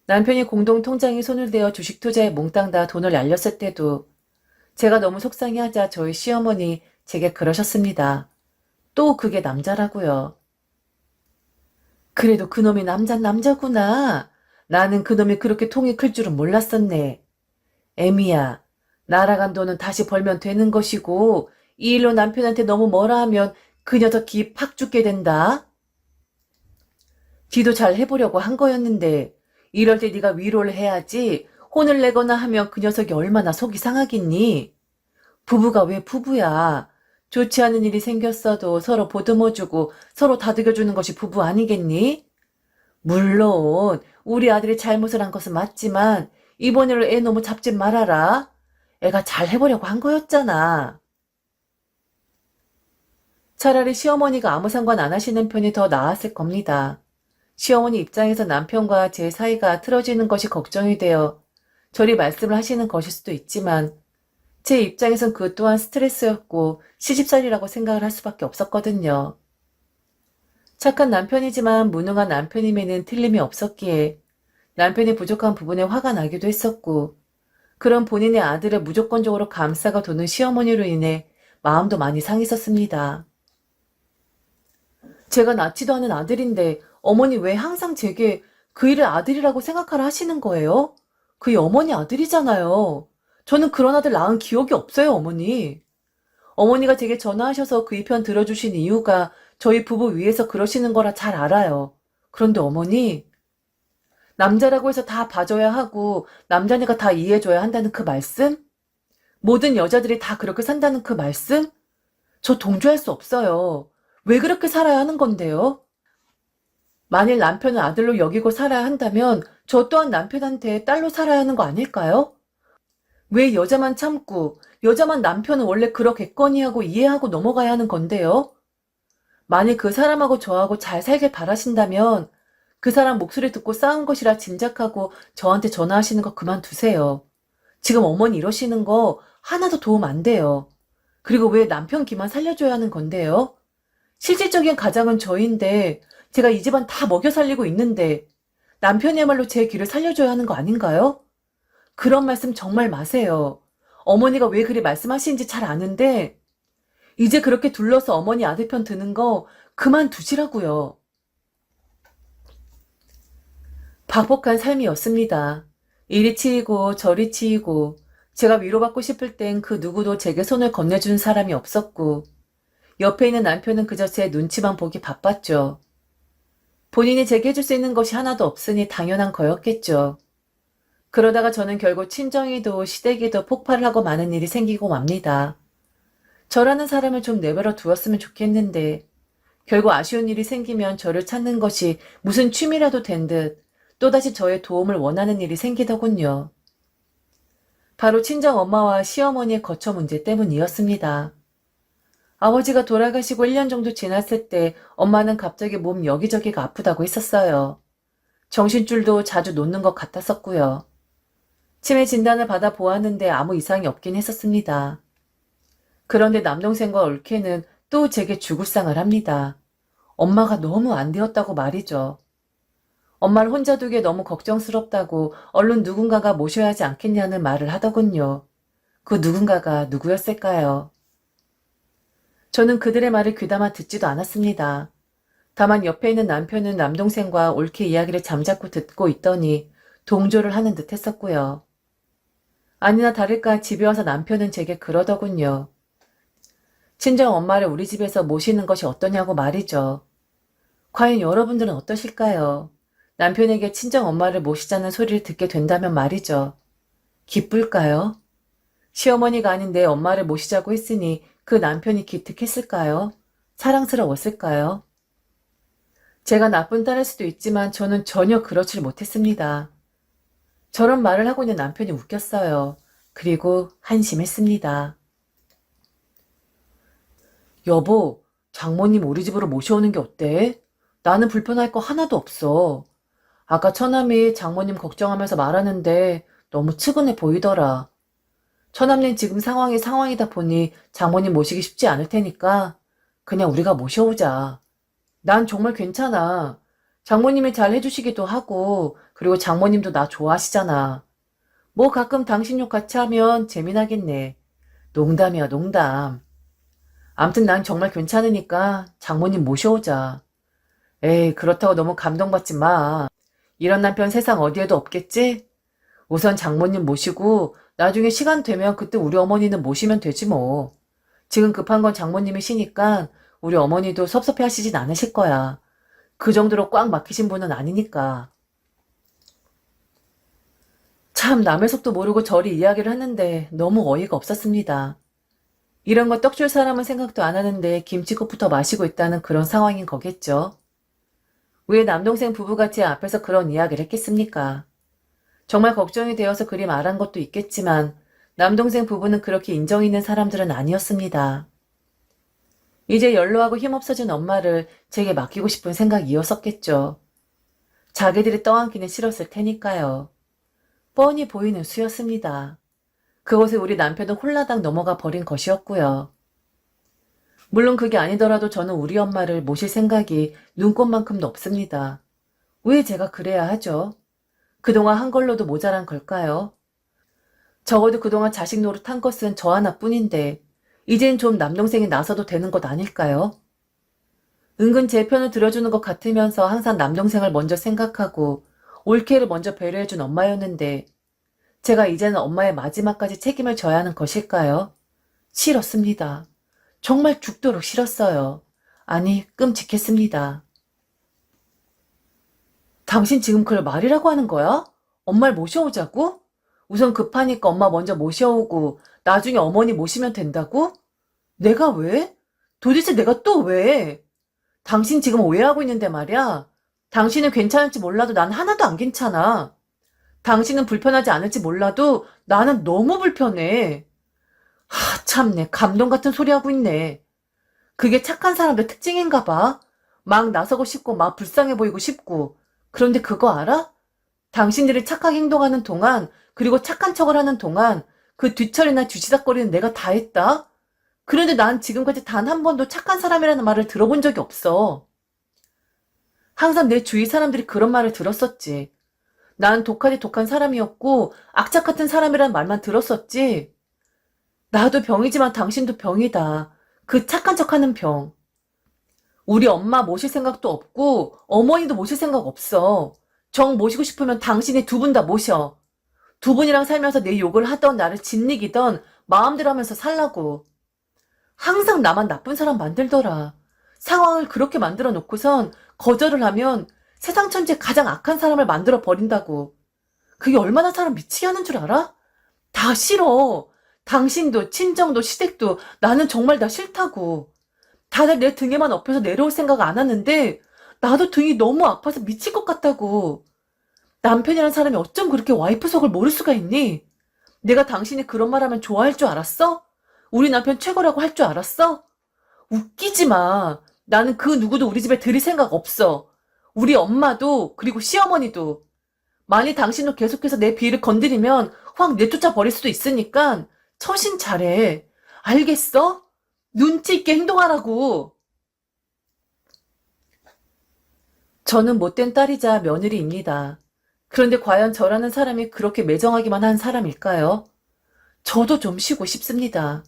남편이 공동통장에 손을 대어 주식 투자에 몽땅 다 돈을 날렸을 때도 제가 너무 속상해하자 저희 시어머니 제게 그러셨습니다. 또 그게 남자라고요. 그래도 그놈이 남잔 남자구나. 나는 그놈이 그렇게 통이 클 줄은 몰랐었네. 애미야, 날아간 돈은 다시 벌면 되는 것이고 이 일로 남편한테 너무 뭐라 하면 그 녀석 기 팍 죽게 된다. 기도 잘 해보려고 한 거였는데 이럴 때 네가 위로를 해야지 혼을 내거나 하면 그 녀석이 얼마나 속이 상하겠니? 부부가 왜 부부야? 좋지 않은 일이 생겼어도 서로 보듬어주고 서로 다독여주는 것이 부부 아니겠니? 물론 우리 아들이 잘못을 한 것은 맞지만 이번에로 애 너무 잡지 말아라. 애가 잘 해보려고 한 거였잖아. 차라리 시어머니가 아무 상관 안 하시는 편이 더 나았을 겁니다. 시어머니 입장에서 남편과 제 사이가 틀어지는 것이 걱정이 되어 저리 말씀을 하시는 것일 수도 있지만 제 입장에선 그 또한 스트레스였고 시집살이라고 생각을 할 수밖에 없었거든요. 착한 남편이지만 무능한 남편임에는 틀림이 없었기에 남편이 부족한 부분에 화가 나기도 했었고 그런 본인의 아들을 무조건적으로 감싸가 도는 시어머니로 인해 마음도 많이 상했었습니다. 제가 낳지도 않은 아들인데 어머니 왜 항상 제게 그 일을 아들이라고 생각하라 하시는 거예요? 그게 어머니 아들이잖아요. 저는 그런 아들 낳은 기억이 없어요, 어머니. 어머니가 제게 전화하셔서 그 이 편 들어주신 이유가 저희 부부 위해서 그러시는 거라 잘 알아요. 그런데 어머니, 남자라고 해서 다 봐줘야 하고 남자니까 다 이해해줘야 한다는 그 말씀? 모든 여자들이 다 그렇게 산다는 그 말씀? 저 동조할 수 없어요. 왜 그렇게 살아야 하는 건데요? 만일 남편을 아들로 여기고 살아야 한다면 저 또한 남편한테 딸로 살아야 하는 거 아닐까요? 왜 여자만 참고 여자만 남편은 원래 그러겠거니 하고 이해하고 넘어가야 하는 건데요? 만일 그 사람하고 저하고 잘 살길 바라신다면 그 사람 목소리 듣고 싸운 것이라 짐작하고 저한테 전화하시는 거 그만두세요. 지금 어머니 이러시는 거 하나도 도움 안 돼요. 그리고 왜 남편 기만 살려줘야 하는 건데요? 실질적인 가장은 저인데 제가 이 집안 다 먹여 살리고 있는데 남편이야말로 제 길을 살려줘야 하는 거 아닌가요? 그런 말씀 정말 마세요. 어머니가 왜 그리 말씀하시는지 잘 아는데 이제 그렇게 둘러서 어머니 아들 편 드는 거 그만두시라고요. 박복한 삶이었습니다. 이리 치이고 저리 치이고 제가 위로받고 싶을 땐 그 누구도 제게 손을 건네주는 사람이 없었고 옆에 있는 남편은 그저 제 눈치만 보기 바빴죠. 본인이 제게 해줄 수 있는 것이 하나도 없으니 당연한 거였겠죠. 그러다가 저는 결국 친정이도 시댁이도 폭발을 하고 많은 일이 생기고 맙니다. 저라는 사람을 좀 내버려 두었으면 좋겠는데 결국 아쉬운 일이 생기면 저를 찾는 것이 무슨 취미라도 된 듯 또다시 저의 도움을 원하는 일이 생기더군요. 바로 친정 엄마와 시어머니의 거처 문제 때문이었습니다. 아버지가 돌아가시고 1년 정도 지났을 때 엄마는 갑자기 몸 여기저기가 아프다고 했었어요. 정신줄도 자주 놓는 것 같았었고요. 치매 진단을 받아 보았는데 아무 이상이 없긴 했었습니다. 그런데 남동생과 올케는 또 제게 죽을상을 합니다. 엄마가 너무 안 되었다고 말이죠. 엄마를 혼자 두기에 너무 걱정스럽다고 얼른 누군가가 모셔야 하지 않겠냐는 말을 하더군요. 그 누군가가 누구였을까요? 저는 그들의 말을 귀담아 듣지도 않았습니다. 다만 옆에 있는 남편은 남동생과 올케 이야기를 잠자코 듣고 있더니 동조를 하는 듯 했었고요. 아니나 다를까 집에 와서 남편은 제게 그러더군요. 친정 엄마를 우리 집에서 모시는 것이 어떠냐고 말이죠. 과연 여러분들은 어떠실까요? 남편에게 친정 엄마를 모시자는 소리를 듣게 된다면 말이죠. 기쁠까요? 시어머니가 아닌 내 엄마를 모시자고 했으니 그 남편이 기특했을까요? 사랑스러웠을까요? 제가 나쁜 딸일 수도 있지만 저는 전혀 그렇지 못했습니다. 저런 말을 하고 있는 남편이 웃겼어요. 그리고 한심했습니다. 여보, 장모님 우리 집으로 모셔오는 게 어때? 나는 불편할 거 하나도 없어. 아까 처남이 장모님 걱정하면서 말하는데 너무 측은해 보이더라. 처남님 지금 상황이 상황이다 보니 장모님 모시기 쉽지 않을 테니까 그냥 우리가 모셔오자. 난 정말 괜찮아. 장모님이 잘 해주시기도 하고 그리고 장모님도 나 좋아하시잖아. 뭐 가끔 당신 욕 같이 하면 재미나겠네. 농담이야, 농담. 암튼 난 정말 괜찮으니까 장모님 모셔오자. 에이, 그렇다고 너무 감동받지 마. 이런 남편 세상 어디에도 없겠지? 우선 장모님 모시고 나중에 시간 되면 그때 우리 어머니는 모시면 되지 뭐. 지금 급한 건 장모님이시니까 우리 어머니도 섭섭해 하시진 않으실 거야. 그 정도로 꽉 막히신 분은 아니니까. 참 남의 속도 모르고 저리 이야기를 하는데 너무 어이가 없었습니다. 이런 거 떡줄 사람은 생각도 안 하는데 김치국부터 마시고 있다는 그런 상황인 거겠죠. 왜 남동생 부부가 제 앞에서 그런 이야기를 했겠습니까? 정말 걱정이 되어서 그리 말한 것도 있겠지만 남동생 부부는 그렇게 인정 있는 사람들은 아니었습니다. 이제 연로하고 힘없어진 엄마를 제게 맡기고 싶은 생각이었었겠죠. 자기들이 떠안기는 싫었을 테니까요. 뻔히 보이는 수였습니다. 그곳에 우리 남편은 홀라당 넘어가 버린 것이었고요. 물론 그게 아니더라도 저는 우리 엄마를 모실 생각이 눈꽃만큼도 없습니다. 왜 제가 그래야 하죠? 그동안 한 걸로도 모자란 걸까요? 적어도 그동안 자식 노릇한 것은 저 하나뿐인데 이젠 좀 남동생이 나서도 되는 것 아닐까요? 은근 제 편을 들어주는 것 같으면서 항상 남동생을 먼저 생각하고 올케를 먼저 배려해준 엄마였는데 제가 이제는 엄마의 마지막까지 책임을 져야 하는 것일까요? 싫었습니다. 정말 죽도록 싫었어요. 아니, 끔찍했습니다. 당신 지금 그걸 말이라고 하는 거야? 엄마를 모셔오자고? 우선 급하니까 엄마 먼저 모셔오고 나중에 어머니 모시면 된다고? 내가 왜? 도대체 내가 또 왜? 당신 지금 오해하고 있는데 말이야. 당신은 괜찮을지 몰라도 난 하나도 안 괜찮아. 당신은 불편하지 않을지 몰라도 나는 너무 불편해. 참내 감동 같은 소리 하고 있네. 그게 착한 사람들 특징인가 봐. 막 나서고 싶고 막 불쌍해 보이고 싶고. 그런데 그거 알아? 당신들이 착하게 행동하는 동안 그리고 착한 척을 하는 동안 그 뒤처리나 뒤치다거리는 내가 다 했다. 그런데 난 지금까지 단 한 번도 착한 사람이라는 말을 들어본 적이 없어. 항상 내 주위 사람들이 그런 말을 들었었지. 난 독하디 독한 사람이었고 악착 같은 사람이라는 말만 들었었지. 나도 병이지만 당신도 병이다. 그 착한 척하는 병. 우리 엄마 모실 생각도 없고 어머니도 모실 생각 없어. 정 모시고 싶으면 당신이 두 분 다 모셔. 두 분이랑 살면서 내 욕을 하던 나를 짓이기던 마음대로 하면서 살라고. 항상 나만 나쁜 사람 만들더라. 상황을 그렇게 만들어 놓고선 거절을 하면 세상 천지에 가장 악한 사람을 만들어 버린다고. 그게 얼마나 사람 미치게 하는 줄 알아? 다 싫어. 당신도 친정도 시댁도 나는 정말 다 싫다고. 다들 내 등에만 업혀서 내려올 생각 안 하는데 나도 등이 너무 아파서 미칠 것 같다고. 남편이란 사람이 어쩜 그렇게 와이프 속을 모를 수가 있니? 내가 당신이 그런 말 하면 좋아할 줄 알았어? 우리 남편 최고라고 할 줄 알았어? 웃기지 마. 나는 그 누구도 우리 집에 들일 생각 없어. 우리 엄마도 그리고 시어머니도. 만일 당신도 계속해서 내 비위를 건드리면 확 내쫓아 버릴 수도 있으니까 처신 잘해. 알겠어? 눈치 있게 행동하라고. 저는 못된 딸이자 며느리입니다. 그런데 과연 저라는 사람이 그렇게 매정하기만 한 사람일까요? 저도 좀 쉬고 싶습니다.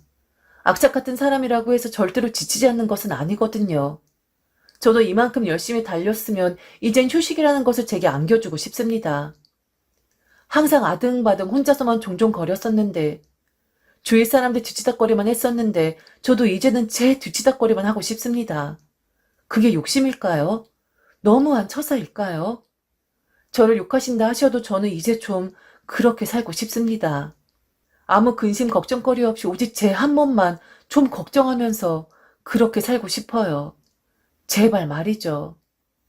악착 같은 사람이라고 해서 절대로 지치지 않는 것은 아니거든요. 저도 이만큼 열심히 달렸으면 이젠 휴식이라는 것을 제게 안겨주고 싶습니다. 항상 아등바등 혼자서만 종종 거렸었는데 주위 사람들 뒤치다거리만 했었는데 저도 이제는 제 뒤치다거리만 하고 싶습니다. 그게 욕심일까요? 너무한 처사일까요? 저를 욕하신다 하셔도 저는 이제 좀 그렇게 살고 싶습니다. 아무 근심 걱정거리 없이 오직 제 한 몸만 좀 걱정하면서 그렇게 살고 싶어요. 제발 말이죠.